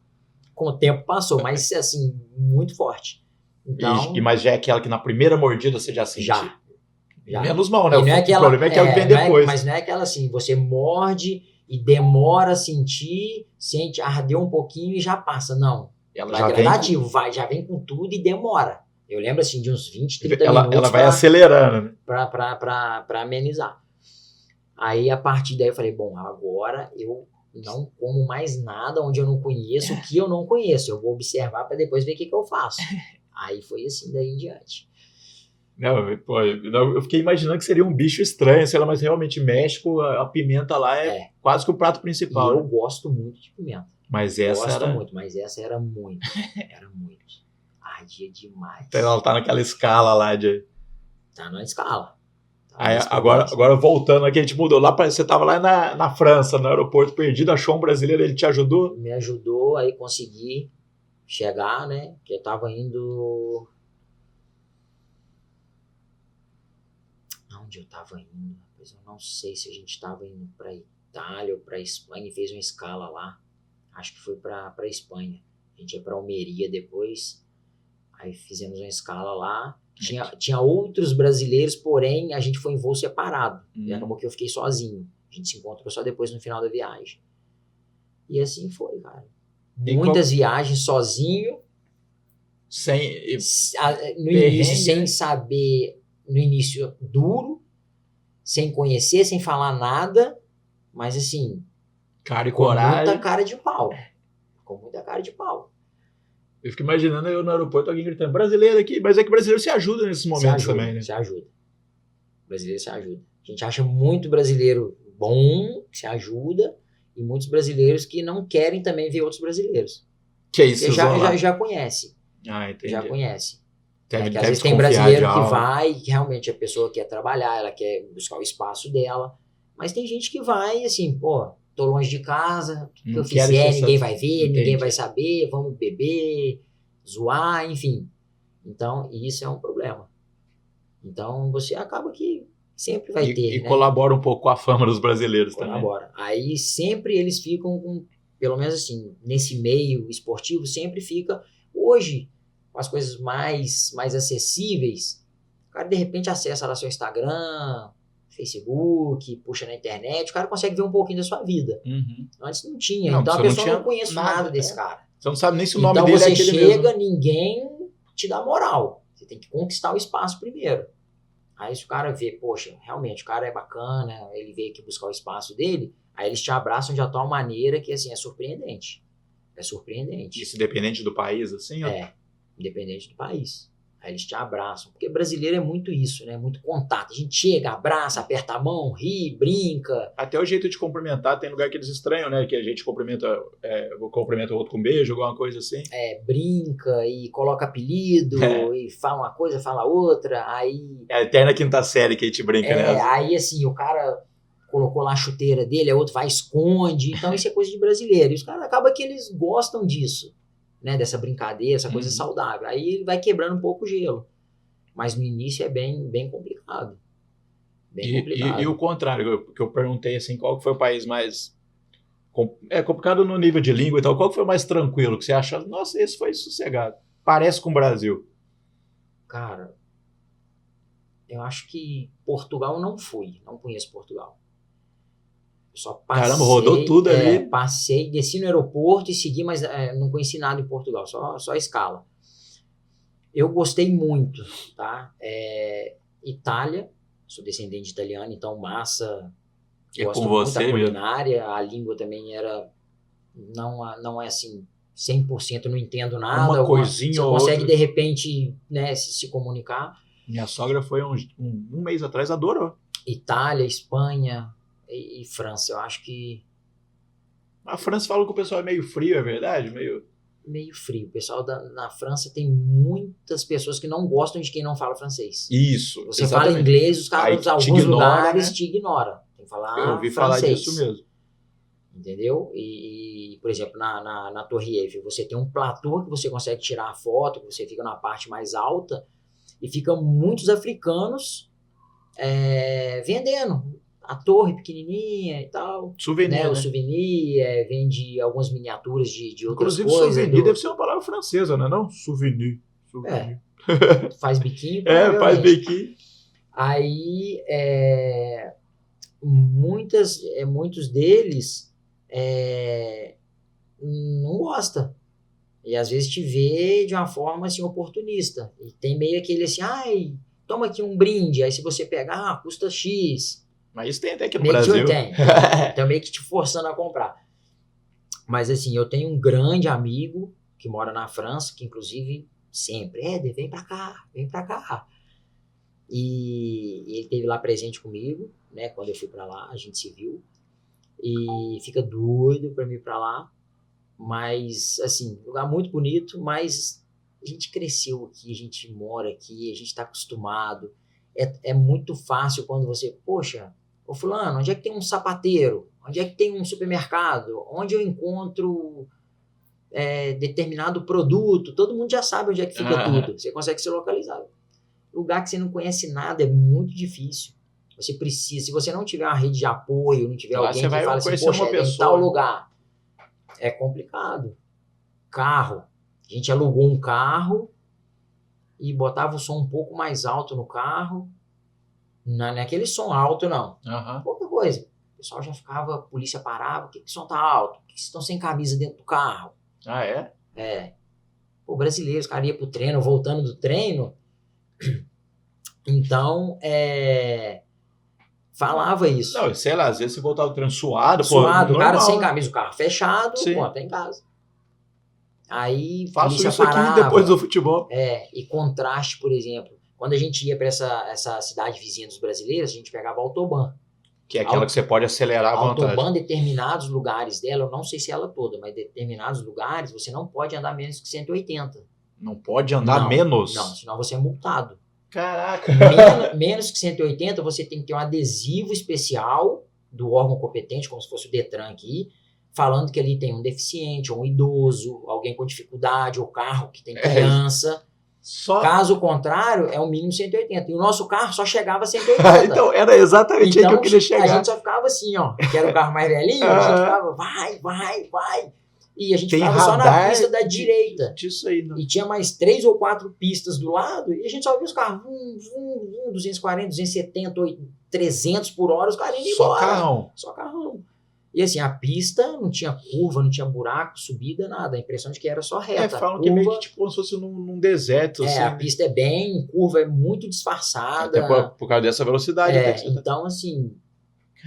com o tempo passou. Mas, assim, muito forte. Então, Mas já é aquela que na primeira mordida você já sentiu? Já. Menos mal, né? E não é aquela, o problema é que é o que vem depois. Mas não é aquela assim, você morde e demora a sentir, sente, ardeu um pouquinho e já passa. Não. Ela vai já gradativo, já vem com tudo e demora. Eu lembro assim de uns 20, 30 minutos. Ela vai acelerando, né? Pra amenizar. Aí a partir daí eu falei, bom, agora eu não como mais nada onde eu não conheço, o que eu não conheço. Eu vou observar para depois ver o que eu faço. Aí foi assim daí em diante. Não, pô, eu fiquei imaginando que seria um bicho estranho, sei lá, mas realmente México, a pimenta lá é quase que o prato principal. E eu gosto muito de pimenta. Mas essa gosto muito, mas essa era muito. Era muito. Ardia demais. Então ela tá naquela escala lá de... Tá na escala. Aí, agora voltando aqui, a gente mudou. Lá você tava lá na França, no aeroporto perdido, achou um brasileiro, ele te ajudou? Me ajudou, aí consegui chegar, né? Porque eu tava indo... Onde eu tava indo? Mas eu não sei se a gente tava indo pra Itália ou pra Espanha e fez uma escala lá. Acho que foi pra Espanha. A gente ia pra Almeria depois. Aí fizemos uma escala lá. Tinha outros brasileiros, porém a gente foi em voo separado. E acabou que eu fiquei sozinho. A gente se encontrou só depois no final da viagem. E assim foi, cara. Muitas viagens sozinho. No início, sem saber. No início, duro. Sem conhecer, sem falar nada. Mas assim... Cara e coragem. Com muita cara de pau. Com muita cara de pau. Eu fico imaginando eu no aeroporto, alguém gritando, brasileiro aqui, mas é que brasileiro se ajuda nesses momentos também, né? Se ajuda. Brasileiro se ajuda. A gente acha muito brasileiro bom, que se ajuda, e muitos brasileiros que não querem também ver outros brasileiros. Que é isso, já conhece. Entendi. Já conhece. Que às vezes tem brasileiro que vai, que realmente a pessoa quer trabalhar, ela quer buscar o espaço dela, mas tem gente que vai assim, pô, tô longe de casa, o que eu fizer, ninguém vai ver, ninguém vai saber, vamos beber, zoar, enfim. Então, isso é um problema. Então, você acaba que sempre vai ter, E né? colabora um pouco com a fama dos brasileiros também. Colabora. Aí, sempre eles ficam com, pelo menos assim, nesse meio esportivo, sempre fica, hoje, com as coisas mais acessíveis, o cara, de repente, acessa lá seu Instagram, Facebook, puxa na internet, o cara consegue ver um pouquinho da sua vida. Antes não tinha, então a pessoa não conhece nada desse cara. Você não sabe nem se o nome então dele é aquele mesmo. Então você chega, mesmo. ninguém te dá moral. Você tem que conquistar o espaço primeiro. Aí se o cara vê, poxa, realmente o cara é bacana, ele veio aqui buscar o espaço dele, aí eles te abraçam de tal maneira que, assim, é surpreendente. É surpreendente. Isso independente do país, assim? Independente do país. Aí eles te abraçam. Porque brasileiro é muito isso, né? Muito contato. A gente chega, abraça, aperta a mão, ri, brinca. Até o jeito de cumprimentar, tem lugar que eles estranham, né? Que a gente cumprimenta o outro com beijo, alguma coisa assim. Brinca e coloca apelido, e fala uma coisa, fala outra, aí... É a eterna quinta série que a gente brinca, né? Aí assim, o cara colocou lá a chuteira dele, a outro vai, esconde. Então isso é coisa de brasileiro. E os caras acabam que eles gostam disso. Né, dessa brincadeira, essa coisa saudável. Aí ele vai quebrando um pouco o gelo. Mas no início é bem complicado. E o contrário, que eu perguntei assim, qual foi o país mais... É complicado no nível de língua e tal. Qual foi o mais tranquilo? Que você acha, nossa, esse foi sossegado. Parece com o Brasil. Cara, eu acho que Portugal eu não fui. Não conheço Portugal. Só passei, caramba, rodou tudo ali. Passei, desci no aeroporto e segui, mas não conheci nada em Portugal, só a escala. Eu gostei muito, tá? Itália, sou descendente de italiano, então massa. É gosto com muito você da mesmo. culinária, a língua também era não é assim 100%, não entendo nada. Uma coisinha você ou consegue outra. de repente, né, se comunicar. Minha sogra foi um mês atrás, adorou. Itália, Espanha e França, eu acho que A França fala que o pessoal é meio frio, é verdade? meio frio. O pessoal na França tem muitas pessoas que não gostam de quem não fala francês. Isso. Você exatamente. fala inglês, os Aí caras, te alguns ignora, lugares né? te ignoram. Tem que falar Eu ouvi francês. falar disso mesmo. Entendeu? E, por exemplo, na Torre Eiffel, você tem um platô que você consegue tirar a foto, que você fica na parte mais alta, e ficam muitos africanos vendendo a torre pequenininha e tal. Souvenir, né? né? O souvenir, vende algumas miniaturas de outras Inclusive, coisas. souvenir deve ser uma palavra francesa, não é não? Souvenir. Faz biquinho, Faz provavelmente. biquinho. Aí, muitos deles não gostam. E às vezes te vê de uma forma assim oportunista. E tem meio aquele assim, ai, toma aqui um brinde. Aí se você pegar, custa X. Mas isso tem até aqui no Meio que Brasil. tem. Então meio que te forçando a comprar. Mas assim, eu tenho um grande amigo que mora na França, que inclusive sempre, vem pra cá, vem pra cá. E ele esteve lá presente comigo, né? Quando eu fui pra lá, a gente se viu. E fica doido pra mim ir pra lá. Mas, assim, lugar muito bonito, mas a gente cresceu aqui, a gente mora aqui, a gente tá acostumado. É muito fácil quando você, poxa, ô fulano, onde é que tem um sapateiro? Onde é que tem um supermercado? Onde eu encontro determinado produto? Todo mundo já sabe onde é que fica tudo. Você consegue se localizar. Lugar que você não conhece nada é muito difícil. Você precisa, se você não tiver uma rede de apoio, não tiver Lá alguém você que vai fala assim, conhecer poxa, uma em pessoa. tal lugar, é complicado. Carro. A gente alugou um carro e botava o som um pouco mais alto no carro. Não é aquele som alto, não. Pouca coisa. O pessoal já ficava, a polícia parava, por que o som tá alto? Por que vocês estão sem camisa dentro do carro? Ah, é? Pô, brasileiro, os caras iam pro treino, voltando do treino. Então, falava isso. Não, sei lá, às vezes você voltava do treino suado, Suado, pô, o cara normal, sem né? camisa, o carro fechado, Sim. pô, tá em casa. Aí, Faço polícia isso aqui parava. depois do futebol. E contraste, por exemplo, quando a gente ia para essa cidade vizinha dos brasileiros, a gente pegava a Autobahn. Que é aquela que você pode acelerar à A vontade. Autobahn, determinados lugares dela, eu não sei se ela toda, mas determinados lugares, você não pode andar menos que 180. Não pode andar menos? Não, senão você é multado. Caraca. Menos que 180, você tem que ter um adesivo especial do órgão competente, como se fosse o Detran aqui, falando que ali tem um deficiente, ou um idoso, alguém com dificuldade, ou carro que tem criança. Caso contrário, é o mínimo 180. E o nosso carro só chegava a 180. Então, era exatamente aí que eu queria chegar. A gente só ficava assim, ó, que era o carro mais velhinho, a gente ficava, vai. E a gente ficava só na pista da direita. Disso aí, não. E tinha mais 3 ou 4 pistas do lado, e a gente só via os carros, 240, 270, 300 por hora, os caras indo embora. Só carrão. E assim, a pista não tinha curva, não tinha buraco, subida, nada. A impressão de que era só reta. Falam que meio que tipo como se fosse num deserto. Assim, a pista é bem curva, é muito disfarçada. Até por causa dessa velocidade. Então, assim,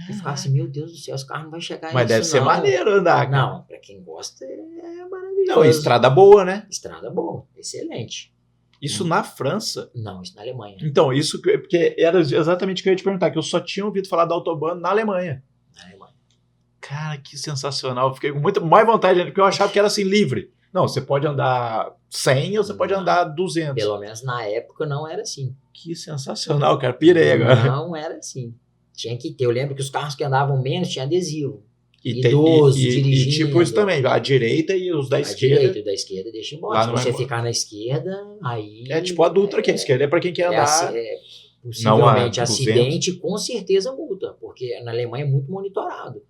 eu ficava assim, meu Deus do céu, os carros não vão chegar Mas deve ser maneiro andar, cara. Não, pra quem gosta é maravilhoso. Não, estrada boa, né? Estrada boa, excelente. Isso na França? Não, isso na Alemanha. Então, isso porque era exatamente o que eu ia te perguntar, que eu só tinha ouvido falar da Autobahn na Alemanha. Cara, que sensacional. Eu fiquei com muita mais vontade, porque eu achava que era assim, livre. Não, você pode andar 100 ou você pode andar 200. Pelo menos na época não era assim. Que sensacional, cara. Pirei agora. Não era assim. Tinha que ter. Eu lembro que os carros que andavam menos tinham adesivo. Idoso, dirigindo. E tipo isso também, a direita e os da esquerda. A direita e da esquerda deixa embora. Se você ficar na esquerda, aí... É tipo a Dutra aqui, a esquerda é pra quem quer andar. Possivelmente acidente, com certeza multa, porque na Alemanha é muito monitorado.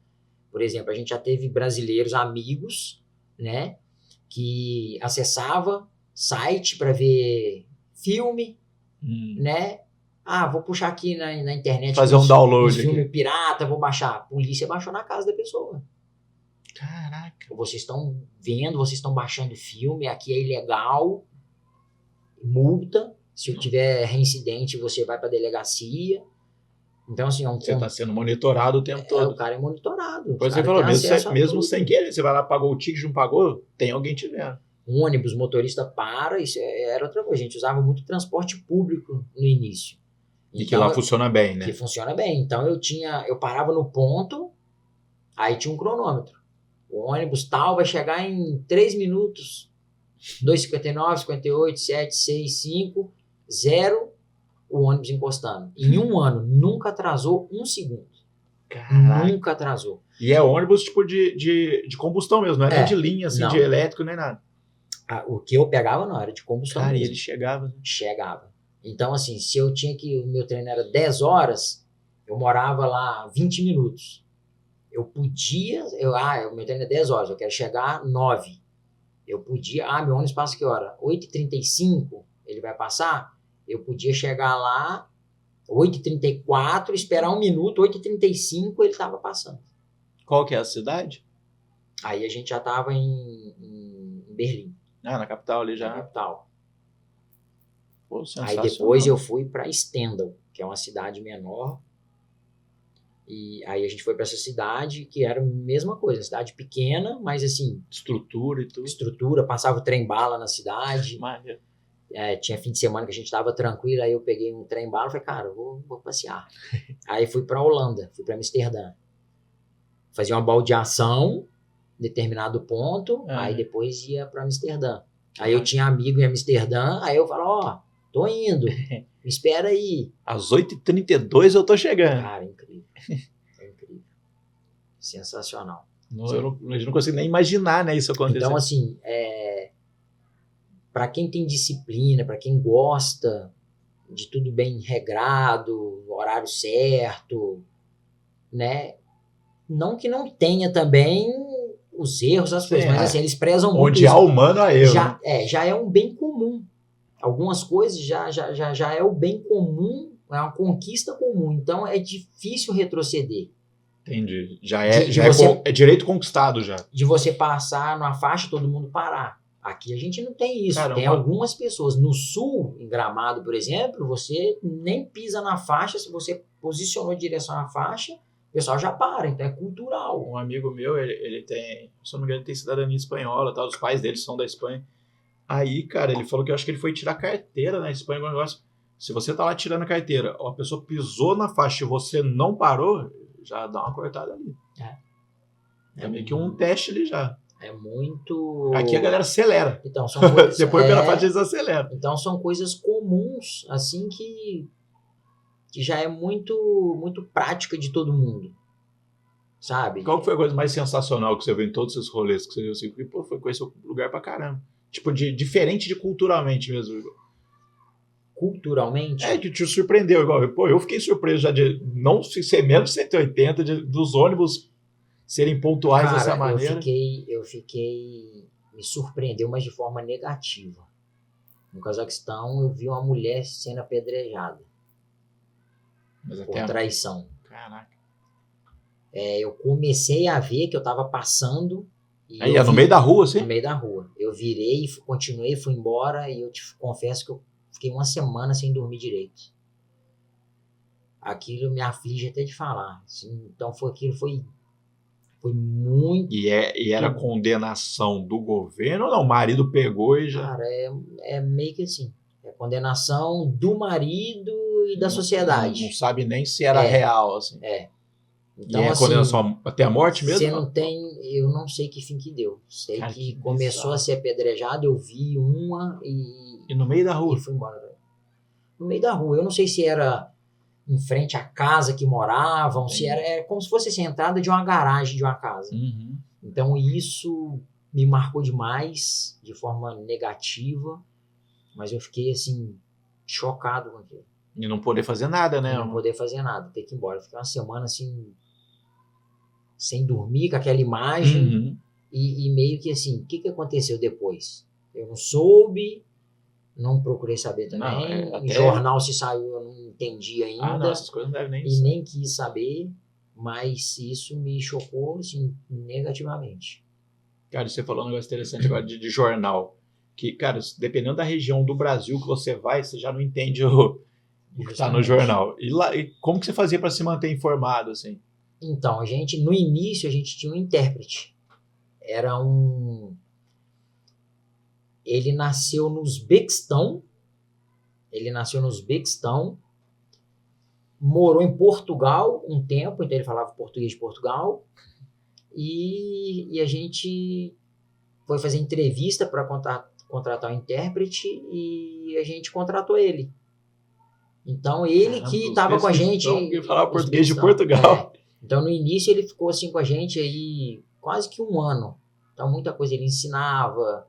Por exemplo, a gente já teve brasileiros amigos, né, que acessava site para ver filme, né? Vou puxar aqui na internet. Fazer um download. Filme pirata, vou baixar. A polícia baixou na casa da pessoa. Caraca. Vocês estão vendo, vocês estão baixando filme, aqui é ilegal, multa. Se tiver reincidente, você vai para delegacia. Então, assim, Você está sendo monitorado o tempo todo. o cara é monitorado. Pois você falou, mesmo sem querer, você vai lá, pagou o ticket, não pagou, tem alguém te vendo. Um ônibus, motorista para, isso era outra coisa. A gente usava muito transporte público no início. E que lá funciona bem, né? Que funciona bem. Então, eu parava no ponto, aí tinha um cronômetro. O ônibus tal vai chegar em 3 minutos. 2,59, 58, 7, 6, 5, 0, o ônibus encostando. Em um ano, nunca atrasou 1 segundo. Caraca. Nunca atrasou. E é ônibus tipo de combustão mesmo, não é nem de linha, assim, não. de elétrico, nem nada. O que eu pegava não era de combustão Cara, mesmo. e ele chegava. Né? Chegava. Então, assim, se eu tinha que... O meu treino era 10 horas, eu morava lá 20 minutos. Eu podia... o meu treino é 10 horas, eu quero chegar 9. Eu podia... meu ônibus passa que hora? 8h35, ele vai passar? Eu podia chegar lá 8h34, esperar 1 minuto, 8h35 ele estava passando. Qual que é a cidade? Aí a gente já estava em Berlim. Na capital ali já. Na capital. Pô, aí depois eu fui para Stendal, que é uma cidade menor. E aí a gente foi para essa cidade, que era a mesma coisa, cidade pequena, mas assim... Estrutura e tudo. Estrutura, passava o trem-bala na cidade. Maria. Tinha fim de semana que a gente estava tranquilo, aí eu peguei um trem-bala e falei, cara, eu vou passear. Aí fui para Holanda, fui para Amsterdã. Fazia uma baldeação, determinado ponto, aí depois ia para Amsterdã. Aí eu tinha amigo em Amsterdã, aí eu falo, tô indo, me espera aí. Às 8h32 eu tô chegando. Cara, incrível. É incrível. Sensacional. Eu não consigo nem imaginar, né, isso acontecer. Então, assim, para quem tem disciplina, para quem gosta de tudo bem regrado, horário certo, né? Não que não tenha também os erros, as coisas, mas assim, eles prezam muito. Onde há humano há erro. Já é um bem comum. Algumas coisas já é o bem comum, é uma conquista comum. Então é difícil retroceder. Entendi. É direito conquistado já. De você passar numa faixa, todo mundo parar. Aqui a gente não tem isso. Caramba. Tem algumas pessoas. No sul, em Gramado, por exemplo, você nem pisa na faixa. Se você posicionou em direção à faixa, o pessoal já para. Então é cultural. Um amigo meu, ele tem, se não me engano, ele tem cidadania espanhola, tá? Os pais dele são da Espanha. Aí, cara, ele falou que eu acho que ele foi tirar carteira na Espanha. Um negócio. Se você tá lá tirando a carteira, a pessoa pisou na faixa e você não parou, já dá uma cortada ali. É meio que um teste ali já. É muito... Aqui a galera acelera. Então, são coisas... Depois pela faixa eles aceleram. Então, são coisas comuns, assim, que já é muito, muito prática de todo mundo. Sabe? Qual foi a coisa mais sensacional que você viu em todos esses rolês que você viu assim? Porque, pô, foi conhecer o lugar pra caramba. Tipo, diferente de culturalmente mesmo. Culturalmente? Que te surpreendeu. Igual, pô, eu fiquei surpreso já de não ser menos 180, dos ônibus serem pontuais dessa maneira. Eu fiquei... Me surpreendeu, mas de forma negativa. No Cazaquistão, eu vi uma mulher sendo apedrejada. Por traição. Caraca. Eu comecei a ver que eu tava passando... Aí, no meio da rua, assim? No meio da rua. Eu virei, continuei, fui embora e eu te confesso que eu fiquei 1 semana sem dormir direito. Aquilo me aflige até de falar. Assim, então, aquilo foi muito... E era condenação do governo ou não? O marido pegou e já... Cara, é meio que assim. É condenação do marido e da sociedade. Não sabe nem se era real, assim. Então, e é condenação até a morte mesmo? Você não tem... Eu não sei que fim que deu. Sei, cara, que começou a ser apedrejado, eu vi uma E no meio da rua? E fui embora. No meio da rua. Eu não sei se era em frente à casa que moravam, se era como se fosse assim, a entrada de uma garagem de uma casa. Uhum. Então isso me marcou demais, de forma negativa, mas eu fiquei assim, chocado com aquilo. E não poder fazer nada, né? Não poder fazer nada, ter que ir embora. Eu fiquei 1 semana assim, sem dormir, com aquela imagem, e meio que assim, o que aconteceu depois? Eu não soube, não procurei saber também. Em jornal se saiu, eu não entendi ainda. Não, essas coisas não devem nem e nem quis saber, mas isso me chocou assim, negativamente. Cara, você falou um negócio interessante agora de jornal. Que, cara, dependendo da região do Brasil que você vai, você já não entende o que está no jornal. E como que você fazia para se manter informado, assim? Então, no início, a gente tinha um intérprete. Ele nasceu no Uzbequistão. Morou em Portugal um tempo, então ele falava português de Portugal. E a gente foi fazer entrevista para contratar um intérprete e a gente contratou ele. Então, ele que estava com a gente... Ele falava português de Portugal. Então, no início, ele ficou assim com a gente aí quase que um ano. Então, muita coisa ele ensinava,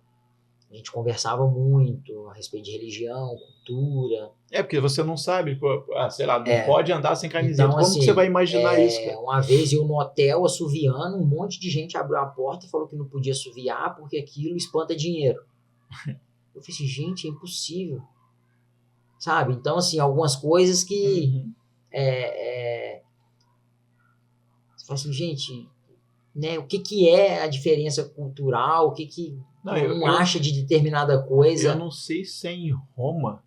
a gente conversava muito a respeito de religião, cultura. Porque você não sabe, sei lá, não pode andar sem camiseta. Então, Como assim, que você vai imaginar isso, cara? Uma vez eu no hotel assoviando, um monte de gente abriu a porta e falou que não podia assoviar porque aquilo espanta dinheiro. Eu falei assim, gente, é impossível. Sabe? Então, assim, algumas coisas que... Você fala assim, gente, né, o que é a diferença cultural, o que um acha de determinada coisa. Eu não sei se é em Roma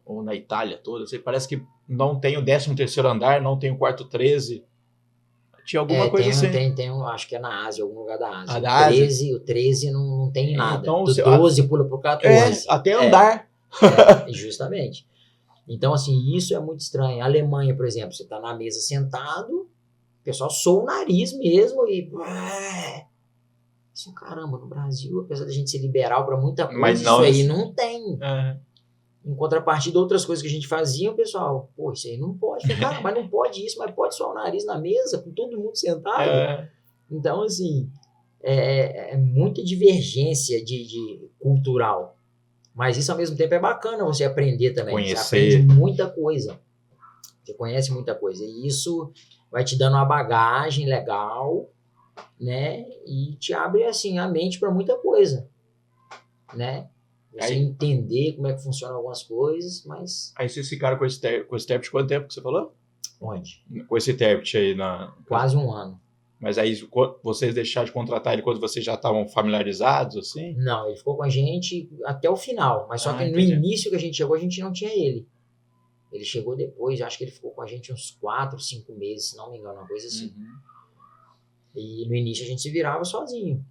ou na Itália toda, parece que não tem o 13º andar, não tem o quarto 13. Tinha alguma coisa assim. Acho que é na Ásia, algum lugar da Ásia. O 13 não tem nada. Então, do 12 pula pro 14. Até andar. Justamente. Então, assim, isso é muito estranho. A Alemanha, por exemplo, você tá na mesa sentado, o pessoal soa o nariz mesmo e... Assim, caramba, no Brasil, apesar da gente ser liberal para muita coisa, mas não, isso aí não tem. Em contrapartida, outras coisas que a gente fazia, o pessoal, isso aí não pode. Cara, mas não pode isso, mas pode soar o nariz na mesa, com todo mundo sentado. Então, assim, é muita divergência de cultural. Mas isso, ao mesmo tempo, é bacana você aprender também. Conhecer. Você aprende muita coisa. Você conhece muita coisa. E isso vai te dando uma bagagem legal, né? E te abre, assim, a mente para muita coisa, né? Você entender como é que funcionam algumas coisas, mas... Aí vocês ficaram com esse intérprete quanto tempo que você falou? Onde? Com esse intérprete aí Quase um ano. Mas aí vocês deixaram de contratar ele quando vocês já estavam familiarizados, assim? Não, ele ficou com a gente até o final. Mas só que no início que a gente chegou, a gente não tinha ele. Ele chegou depois, acho que ele ficou com a gente uns 4, 5 meses, se não me engano, uma coisa assim. E no início a gente se virava sozinho.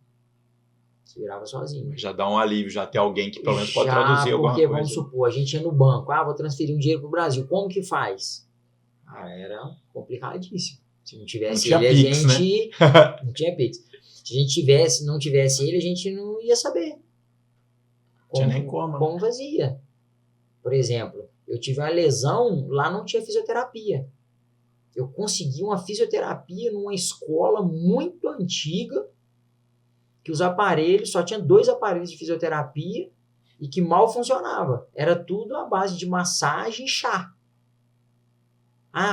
Já dá um alívio, já ter alguém que pelo menos pode traduzir alguma coisa. Porque, vamos supor, a gente ia no banco, vou transferir um dinheiro pro Brasil, como que faz? Era complicadíssimo. Se não tivesse ele, Pix, a gente... Né? Não tinha Pix. Se a gente não tivesse ele, a gente não ia saber. Tinha nem como. Como fazia. Por exemplo, eu tive uma lesão, lá não tinha fisioterapia. Eu consegui uma fisioterapia numa escola muito antiga, que os aparelhos, só tinha 2 aparelhos de fisioterapia e que mal funcionava. Era tudo à base de massagem e chá.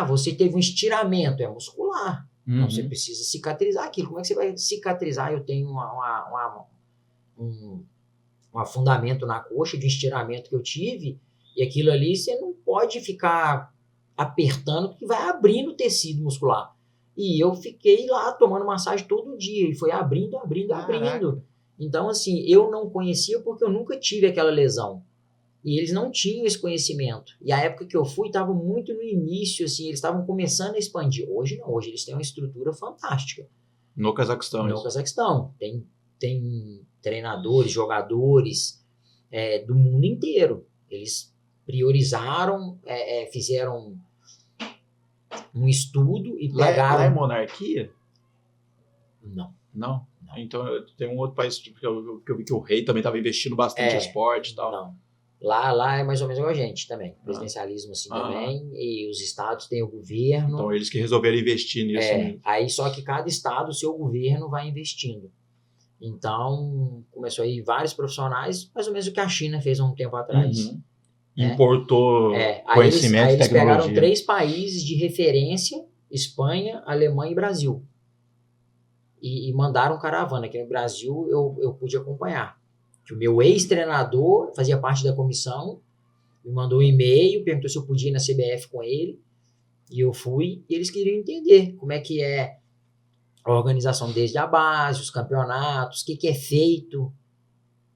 Você teve um estiramento, é muscular. Então você precisa cicatrizar aquilo. Como é que você vai cicatrizar? Eu tenho um afundamento na coxa de um estiramento que eu tive, e aquilo ali você não pode ficar apertando, porque vai abrindo o tecido muscular. E eu fiquei lá tomando massagem todo dia, e foi abrindo. Então, assim, eu não conhecia porque eu nunca tive aquela lesão. E eles não tinham esse conhecimento. E a época que eu fui, estava muito no início, assim, eles estavam começando a expandir. Hoje não, hoje eles têm uma estrutura fantástica. No Cazaquistão. No Cazaquistão. Tem treinadores, jogadores do mundo inteiro. Eles priorizaram, fizeram um estudo e pegaram... Lá é monarquia? Não. Então tem um outro país que eu vi que o rei também estava investindo bastante em esporte e tal. Não. Lá é mais ou menos igual a gente também. Presidencialismo assim também. E os estados têm o governo. Então eles que resolveram investir nisso mesmo. Aí só que cada estado, o seu governo vai investindo. Então começou aí vários profissionais, mais ou menos o que a China fez há um tempo atrás. Importou conhecimento e tecnologia. Eles pegaram 3 países de referência, Espanha, Alemanha e Brasil. E mandaram caravana. Aqui no Brasil eu pude acompanhar. Que o meu ex-treinador fazia parte da comissão, me mandou um e-mail, perguntou se eu podia ir na CBF com ele, e eu fui, e eles queriam entender como é que é a organização desde a base, os campeonatos, o que é feito,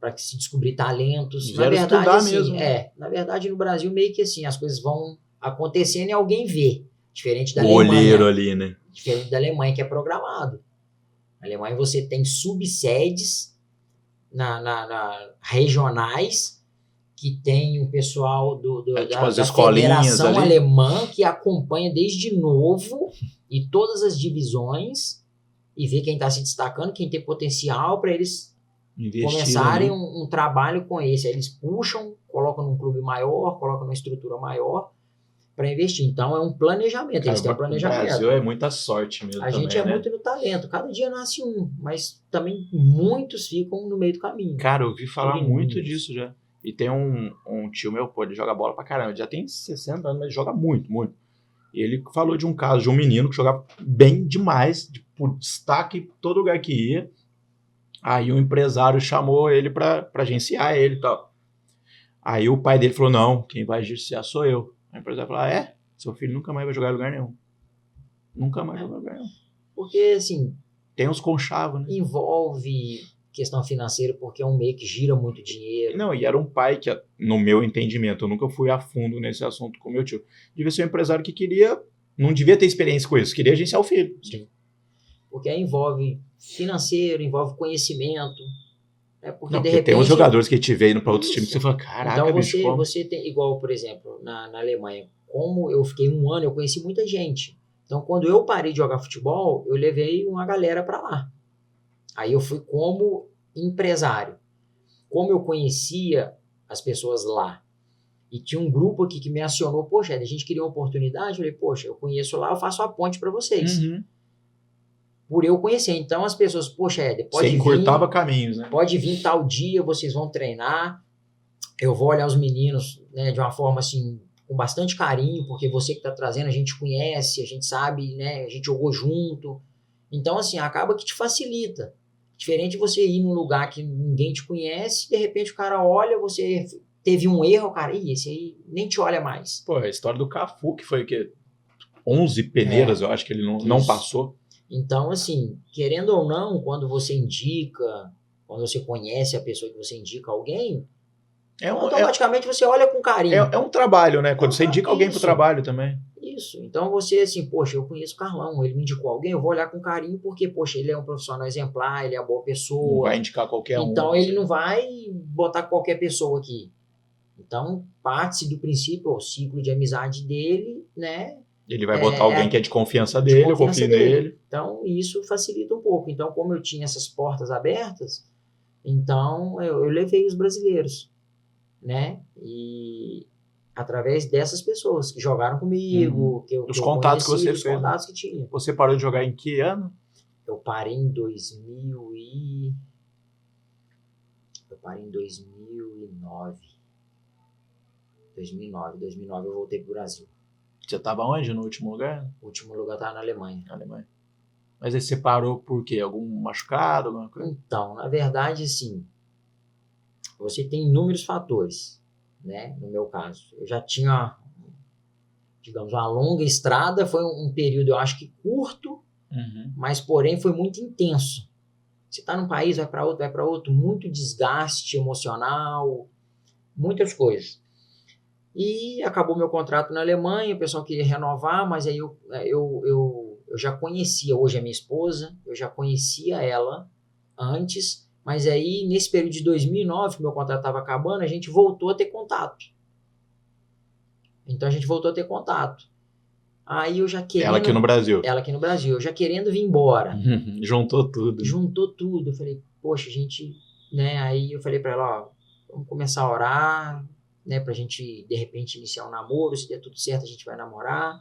para se descobrir talentos. Quiseram Na verdade, estudar assim, mesmo. na verdade, no Brasil, meio que assim, as coisas vão acontecendo e alguém vê. Diferente da O olheiro Alemanha. ali, né? Diferente da Alemanha, que é programado. Na Alemanha você tem subsedes regionais que tem o pessoal Tipo as da escolinhas Federação ali. Alemã que acompanha desde novo e todas as divisões e vê quem está se destacando, quem tem potencial para eles Investiram começarem ali. um trabalho com esse. Aí eles puxam, colocam num clube maior, colocam numa estrutura maior para investir. Então é um planejamento, Cara, eles têm um o planejamento. Brasil é muita sorte mesmo A também, gente é né? muito no talento, cada dia nasce um, mas também muitos ficam no meio do caminho. Cara, eu ouvi falar Por muito inúmeros. disso já. E tem um tio meu, pô, ele joga bola pra caramba. Ele já tem 60 anos, mas ele joga muito, muito. E ele falou de um caso de um menino que jogava bem demais, por destaque em todo lugar que ia. Aí o empresário chamou ele pra agenciar ele e tal. Aí o pai dele falou, não, quem vai agenciar sou eu. Aí o empresário falou, seu filho nunca mais vai jogar em lugar nenhum. Nunca mais vai jogar em lugar nenhum. Porque, assim, Tem uns conchavos, né? envolve questão financeira, porque é um meio que gira muito dinheiro. Não, e era um pai que, no meu entendimento, eu nunca fui a fundo nesse assunto com meu tio. Devia ser um empresário que queria, não devia ter experiência com isso, queria agenciar o filho. Sim. Porque aí envolve financeiro, envolve conhecimento. Né? Porque, Não, de porque repente, tem uns jogadores que te veem indo pra outros Isso. times que você fala, caraca, então bicho, como? você tem, igual, por exemplo, na Alemanha, como eu fiquei um ano, eu conheci muita gente. Então, quando eu parei de jogar futebol, eu levei uma galera para lá. Aí eu fui como empresário. Como eu conhecia as pessoas lá, e tinha um grupo aqui que me acionou, poxa, a gente queria uma oportunidade, eu falei, poxa, eu conheço lá, eu faço a ponte para vocês. Uhum. Por eu conhecer. Então as pessoas, poxa, Éder, Você encurtava caminhos, né? pode vir tal dia, vocês vão treinar, eu vou olhar os meninos, né, de uma forma assim, com bastante carinho, porque você que está trazendo, a gente conhece, a gente sabe, né, a gente jogou junto. Então, assim, acaba que te facilita. Diferente de você ir num lugar que ninguém te conhece, de repente o cara olha, você teve um erro, o cara, esse aí nem te olha mais. Pô, a história do Cafu, que foi que 11 peneiras, eu acho que ele não passou. Então, assim, querendo ou não, quando você indica, quando você conhece a pessoa que você indica alguém, automaticamente você olha com carinho. É um trabalho, né? Quando você indica alguém pro trabalho também. Isso. Então você, assim, poxa, eu conheço o Carlão, ele me indicou alguém, eu vou olhar com carinho, porque, poxa, ele é um profissional exemplar, ele é uma boa pessoa. Não vai indicar qualquer um. Então ele não vai botar qualquer pessoa aqui. Então, parte do princípio, o ciclo de amizade dele, né? Ele vai botar alguém que é de confiança dele, eu confio nele. Então, isso facilita um pouco. Então, como eu tinha essas portas abertas, então eu levei os brasileiros, né? E através dessas pessoas que jogaram comigo, os contatos que você os fez. contatos que tinha. Você parou de jogar em que ano? Eu parei em 2009. 2009 eu voltei pro Brasil. Você estava onde no último lugar? O último lugar estava na Alemanha. Mas aí você parou por quê? Algum machucado, alguma coisa? Então, na verdade, sim. Você tem inúmeros fatores, né? No meu caso. Eu já tinha, digamos, uma longa estrada. Foi um período, eu acho que curto, mas, porém, foi muito intenso. Você está num país, vai para outro, muito desgaste emocional, muitas coisas. E acabou meu contrato na Alemanha, o pessoal queria renovar, mas aí eu já conhecia hoje a minha esposa, eu já conhecia ela antes, mas aí nesse período de 2009, que meu contrato estava acabando, a gente voltou a ter contato. Então a gente voltou a ter contato. Aí eu já querendo... Ela aqui no Brasil. Eu já querendo vir embora. Juntou tudo. Eu falei, poxa, gente... né? Aí eu falei para ela, ó, vamos começar a orar... né, pra gente, de repente, iniciar um namoro, se der tudo certo, a gente vai namorar.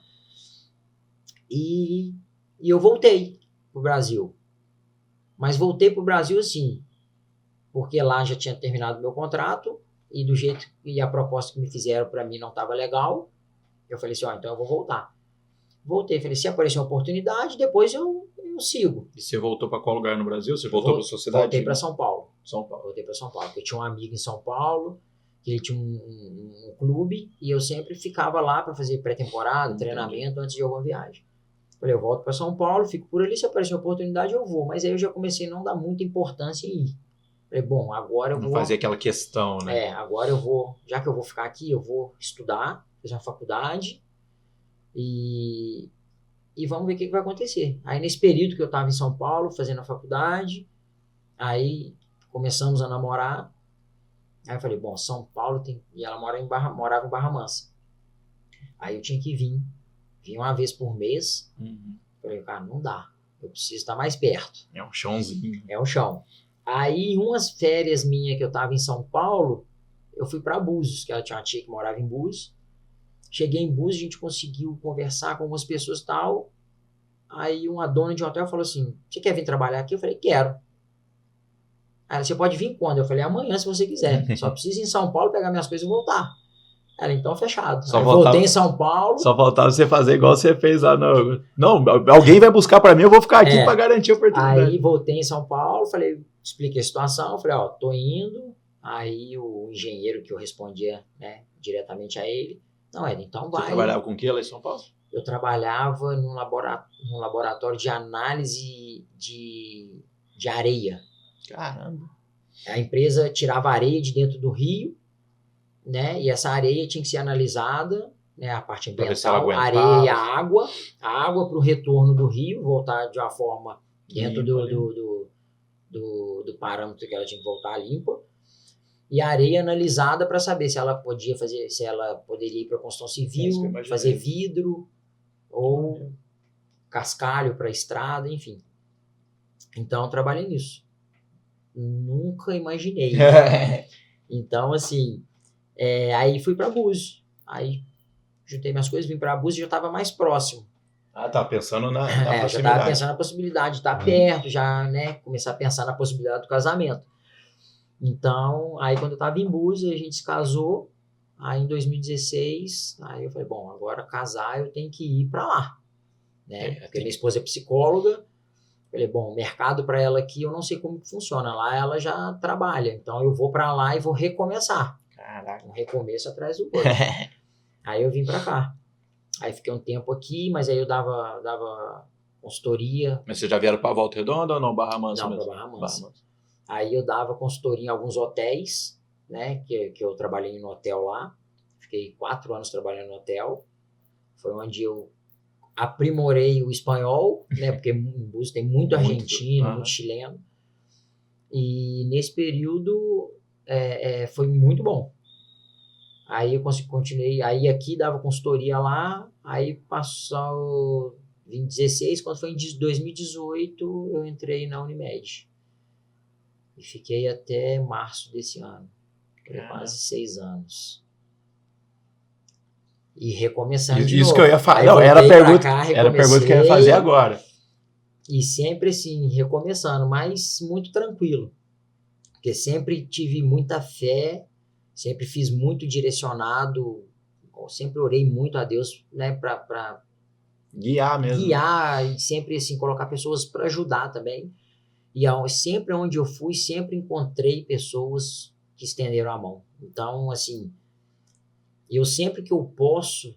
E eu voltei pro Brasil. Mas voltei pro Brasil, assim, porque lá já tinha terminado meu contrato, e do jeito e a proposta que me fizeram para mim não estava legal, eu falei assim, então eu vou voltar. Voltei, falei, se aparecer uma oportunidade, depois eu sigo. E você voltou para qual lugar no Brasil? Você voltou para sua cidade? Voltei para São Paulo. Voltei para São Paulo, porque eu tinha um amigo em São Paulo, que ele tinha um clube, e eu sempre ficava lá para fazer pré-temporada, treinamento, antes de alguma viagem. Falei, eu volto para São Paulo, fico por ali, se aparecer uma oportunidade eu vou. Mas aí eu já comecei a não dar muita importância em ir. Falei, bom, agora eu Não vou... fazia aquela questão, né? Agora eu vou... Já que eu vou ficar aqui, eu vou estudar, fazer uma faculdade e vamos ver o que vai acontecer. Aí nesse período que eu estava em São Paulo, fazendo a faculdade, aí começamos a namorar. Aí eu falei, bom, São Paulo tem... E ela morava em Barra Mansa. Aí eu tinha que vir uma vez por mês. Falei, cara, não dá. Eu preciso estar mais perto. É um chãozinho. É um chão. Aí, em umas férias minhas que eu tava em São Paulo, eu fui para Búzios, que ela tinha uma tia que morava em Búzios. Cheguei em Búzios, a gente conseguiu conversar com algumas pessoas e tal. Aí uma dona de hotel falou assim, você quer vir trabalhar aqui? Eu falei, quero. Aí ela, você pode vir quando? Eu falei, amanhã, se você quiser. Só preciso ir em São Paulo, pegar minhas coisas e voltar. Ela, então, fechado. Só aí voltava, voltei em São Paulo. Só faltava você fazer igual você fez lá no... Não, alguém vai buscar para mim, eu vou ficar aqui para garantir a oportunidade. Aí voltei em São Paulo, falei, expliquei a situação, falei, ó, tô indo. Aí o engenheiro que eu respondia, né, diretamente a ele, não, então vai. Você trabalhava com o que lá em São Paulo? Eu trabalhava num laboratório de análise de areia. Caramba. A empresa tirava areia de dentro do rio, né? E essa areia tinha que ser analisada, né? A parte ambiental, a areia e a água para o retorno do rio, voltar de uma forma dentro do parâmetro que ela tinha que voltar limpa. E a areia analisada para saber se ela poderia ir para construção civil, fazer vidro ou cascalho para estrada, enfim. Então eu trabalhei nisso. Nunca imaginei. Então, assim, aí fui para Búzios. Aí juntei minhas coisas, vim para Búzios e já estava mais próximo. Ah, tá pensando na possibilidade. Já estava pensando na possibilidade de estar perto, já, né, começar a pensar na possibilidade do casamento. Então, aí quando eu estava em Búzios, a gente se casou. Aí em 2016, aí eu falei, bom, agora casar eu tenho que ir para lá. Né? Porque minha esposa é psicóloga. Falei, bom, o mercado para ela aqui eu não sei como que funciona. Lá ela já trabalha. Então eu vou para lá e vou recomeçar. Caraca. Um recomeço atrás do outro. Aí eu vim para cá. Aí fiquei um tempo aqui, mas aí eu dava consultoria. Mas vocês já vieram para Volta Redonda ou não? Barra Mansa não, mesmo? Para Barra Mansa. Aí eu dava consultoria em alguns hotéis, né? Que eu trabalhei no hotel lá. Fiquei 4 anos trabalhando no hotel. Foi onde eu aprimorei o espanhol, né? Porque em Búzios tem muito argentino, muito chileno. E nesse período foi muito bom. Aí eu continuei, aí aqui dava consultoria lá, aí passou 2016, quando foi em 2018 eu entrei na Unimed. E fiquei até março desse ano. Quase 6 anos. E recomeçando de novo. Isso que eu ia falar. Não, era a pergunta que eu ia fazer agora. E sempre assim, recomeçando, mas muito tranquilo. Porque sempre tive muita fé, sempre fiz muito direcionado, sempre orei muito a Deus, né, para guiar mesmo. Guiar e sempre assim, colocar pessoas para ajudar também. E sempre onde eu fui, sempre encontrei pessoas que estenderam a mão. Então, assim, eu sempre que eu posso,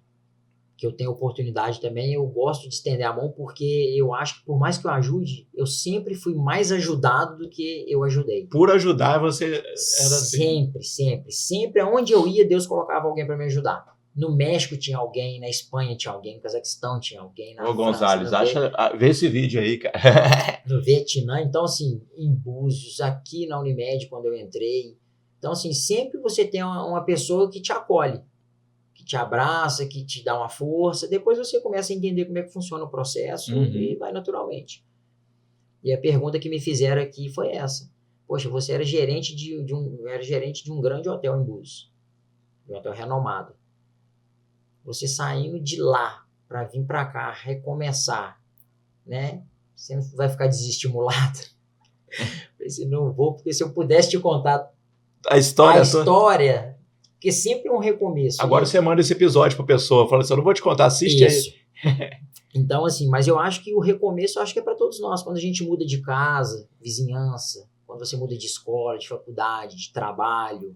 que eu tenho oportunidade também, eu gosto de estender a mão, porque eu acho que por mais que eu ajude, eu sempre fui mais ajudado do que eu ajudei. Por ajudar, você era assim? Sempre. Aonde eu ia, Deus colocava alguém para me ajudar. No México tinha alguém, na Espanha tinha alguém, no Cazaquistão tinha alguém, na França, Gonzalez, vê esse vídeo aí, cara. No Vietnã, então assim, em Búzios, aqui na Unimed, quando eu entrei. Então assim, sempre você tem uma pessoa que te acolhe, que te abraça, que te dá uma força. Depois você começa a entender como é que funciona o processo e vai naturalmente. E a pergunta que me fizeram aqui foi essa. Poxa, você era gerente de um grande hotel em Búzios, um hotel renomado. Você saindo de lá para vir para cá, recomeçar, né? Você não vai ficar desestimulado? Eu não vou, porque se eu pudesse te contar a história, porque sempre é um recomeço. Agora você manda esse episódio pra pessoa, fala assim, eu não vou te contar, assiste isso. Aí. Então, assim, mas eu acho que o recomeço, eu acho que é para todos nós. Quando a gente muda de casa, vizinhança, quando você muda de escola, de faculdade, de trabalho.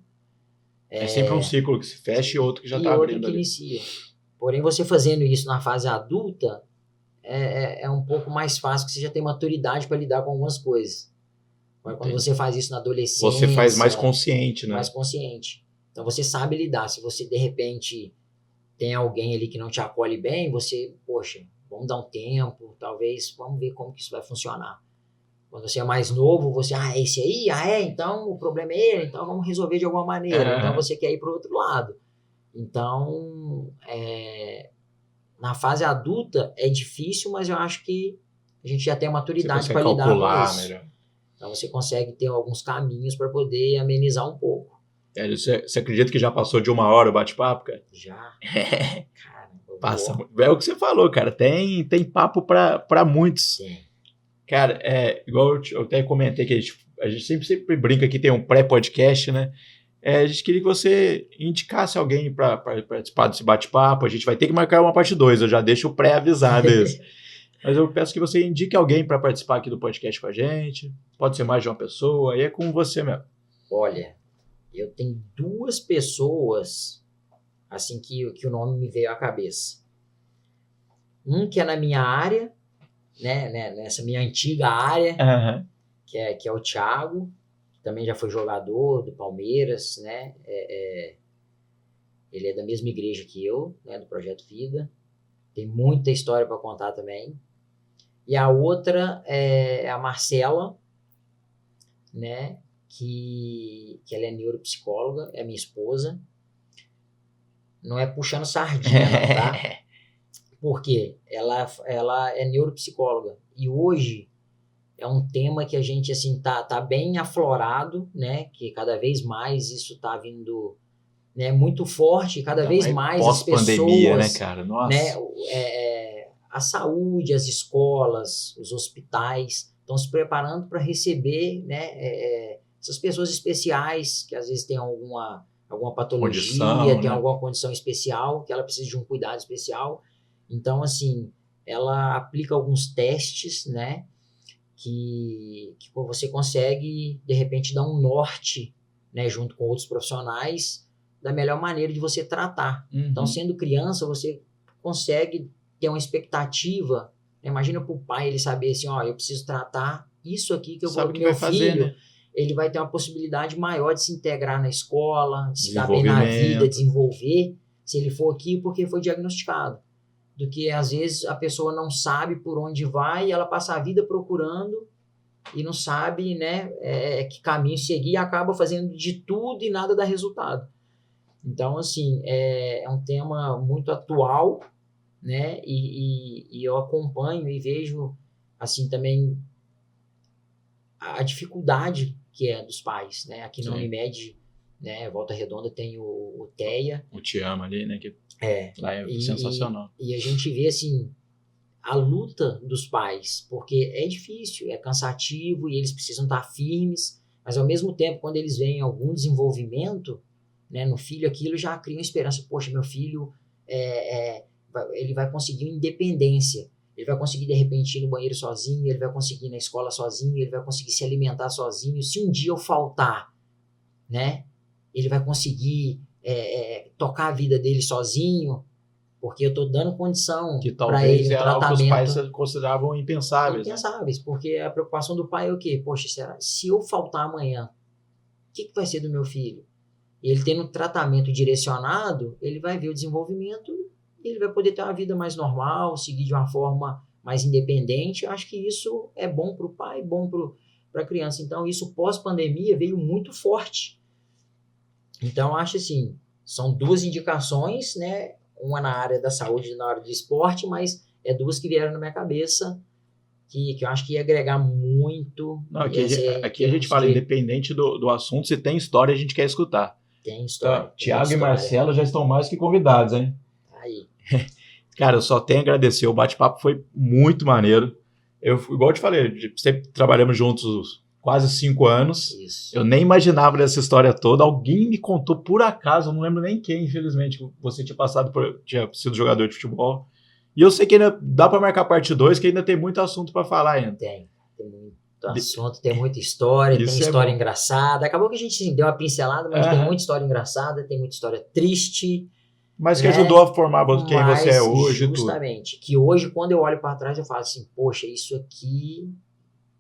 É sempre um ciclo que se fecha e outro que já está E abrindo outro que inicia. Porém, você fazendo isso na fase adulta, é um pouco mais fácil, porque você já tem maturidade para lidar com algumas coisas. Mas quando você faz isso na adolescência... Você faz mais consciente, né? Mais consciente. Então você sabe lidar. Se você, de repente, tem alguém ali que não te acolhe bem, você, poxa, vamos dar um tempo, talvez, vamos ver como que isso vai funcionar. Quando você é mais novo, você, é esse aí? Então o problema é ele, então vamos resolver de alguma maneira. Então você quer ir para o outro lado. Então, na fase adulta é difícil, mas eu acho que a gente já tem a maturidade para lidar com isso. Melhor. Então você consegue ter alguns caminhos para poder amenizar um pouco. Você acredita que já passou de 1 hora o bate-papo, cara? Já. Caramba, passa. É o que você falou, cara. Tem papo para muitos. Tem. Cara, igual eu até comentei que a gente sempre brinca que tem um pré-podcast, né? A gente queria que você indicasse alguém para participar desse bate-papo. A gente vai ter que marcar uma parte 2, eu já deixo o pré-avisado isso. Mas eu peço que você indique alguém para participar aqui do podcast com a gente. Pode ser mais de uma pessoa, aí é com você mesmo. Olha, eu tenho 2 pessoas assim que o nome me veio à cabeça. Um que é na minha área, né, nessa minha antiga área, que é o Thiago, que também já foi jogador do Palmeiras, né? Ele é da mesma igreja que eu, né, do Projeto Vida. Tem muita história para contar também. E a outra é a Marcela, né, que ela é neuropsicóloga, é minha esposa. Não é puxando sardinha, não, tá? Porque ela é neuropsicóloga. E hoje é um tema que a gente, assim, tá bem aflorado, né? Que cada vez mais isso tá vindo, né, muito forte. Cada vez mais as pessoas... Pós-pandemia, né, cara? Nossa. Né, a saúde, as escolas, os hospitais estão se preparando para receber, né, essas pessoas especiais que às vezes têm alguma patologia, tem alguma condição especial, que ela precisa de um cuidado especial. Então, assim, ela aplica alguns testes, né, que você consegue, de repente, dar um norte, né, junto com outros profissionais, da melhor maneira de você tratar. Então, sendo criança, você consegue ter uma expectativa, né? Imagina para o pai ele saber assim, eu preciso tratar isso aqui que eu vou do meu filho, né? Ele vai ter uma possibilidade maior de se integrar na escola, de se dar bem na vida, desenvolver, se ele for aqui porque foi diagnosticado. Do que, às vezes, a pessoa não sabe por onde vai e ela passa a vida procurando e não sabe, né, que caminho seguir e acaba fazendo de tudo e nada dá resultado. Então, assim, é um tema muito atual, né, e eu acompanho e vejo, assim, também a dificuldade que é dos pais, né, aqui na Unimed, né, Volta Redonda tem o TEA. O Te Ama ali, né, que lá é sensacional. E a gente vê, assim, a luta dos pais, porque é difícil, é cansativo e eles precisam estar firmes, mas ao mesmo tempo, quando eles veem algum desenvolvimento, né, no filho, aquilo já cria uma esperança. Poxa, meu filho, ele vai conseguir independência, ele vai conseguir, de repente, ir no banheiro sozinho, ele vai conseguir ir na escola sozinho, ele vai conseguir se alimentar sozinho. Se um dia eu faltar, né, ele vai conseguir tocar a vida dele sozinho, porque eu estou dando condição para ele, um tratamento. Que os pais consideravam impensáveis. Impensáveis, né? Porque a preocupação do pai é o quê? Poxa, se eu faltar amanhã, o que vai ser do meu filho? Ele tendo um tratamento direcionado, ele vai ver o desenvolvimento e ele vai poder ter uma vida mais normal, seguir de uma forma mais independente. Eu acho que isso é bom para o pai, bom para a criança. Então, isso pós-pandemia veio muito forte. Então, eu acho assim, são 2 indicações, né? Uma na área da saúde e na área do esporte, mas 2 que vieram na minha cabeça que eu acho que ia agregar muito. Não, aqui a gente fala, independente do assunto, se tem história, a gente quer escutar. Tem história. Então, Thiago e Marcelo já estão mais que convidados, hein? Aí. Cara, eu só tenho a agradecer, o bate-papo foi muito maneiro. Igual eu te falei, sempre trabalhamos juntos quase 5 anos. Isso. Eu nem imaginava dessa história toda. Alguém me contou por acaso, eu não lembro nem quem, infelizmente, que você tinha sido jogador de futebol. E eu sei que ainda dá para marcar parte 2, que ainda tem muito assunto para falar ainda. Tem muito assunto, tem muita história, tem história engraçada. Acabou que a gente deu uma pincelada, mas tem muita história engraçada, tem muita história triste. Mas que ajudou a formar quem você é hoje. Justamente. Que hoje, quando eu olho para trás, eu falo assim, poxa, isso aqui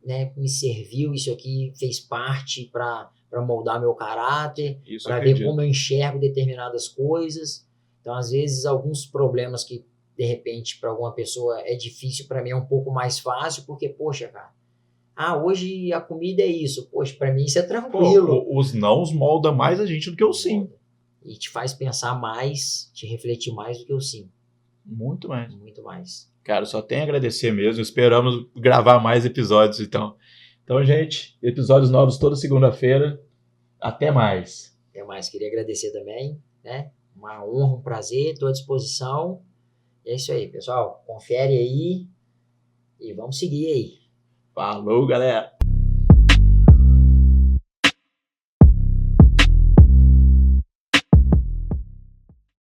né, me serviu, isso aqui fez parte para moldar meu caráter, Isso para ver acredito. como eu enxergo determinadas coisas. Então, às vezes, alguns problemas que, de repente, para alguma pessoa é difícil, para mim é um pouco mais fácil, porque, poxa, cara, hoje a comida é isso. Poxa, para mim isso é tranquilo. Os nãos moldam mais a gente do que o sim. E te faz pensar mais, te refletir mais do que o sim. Muito mais. Muito mais. Cara, só tenho a agradecer mesmo. Esperamos gravar mais episódios, então. Então, gente, episódios novos toda segunda-feira. Até mais. Até mais. Queria agradecer também, né? Uma honra, um prazer, estou à disposição. E é isso aí, pessoal. Confere aí e vamos seguir aí. Falou, galera!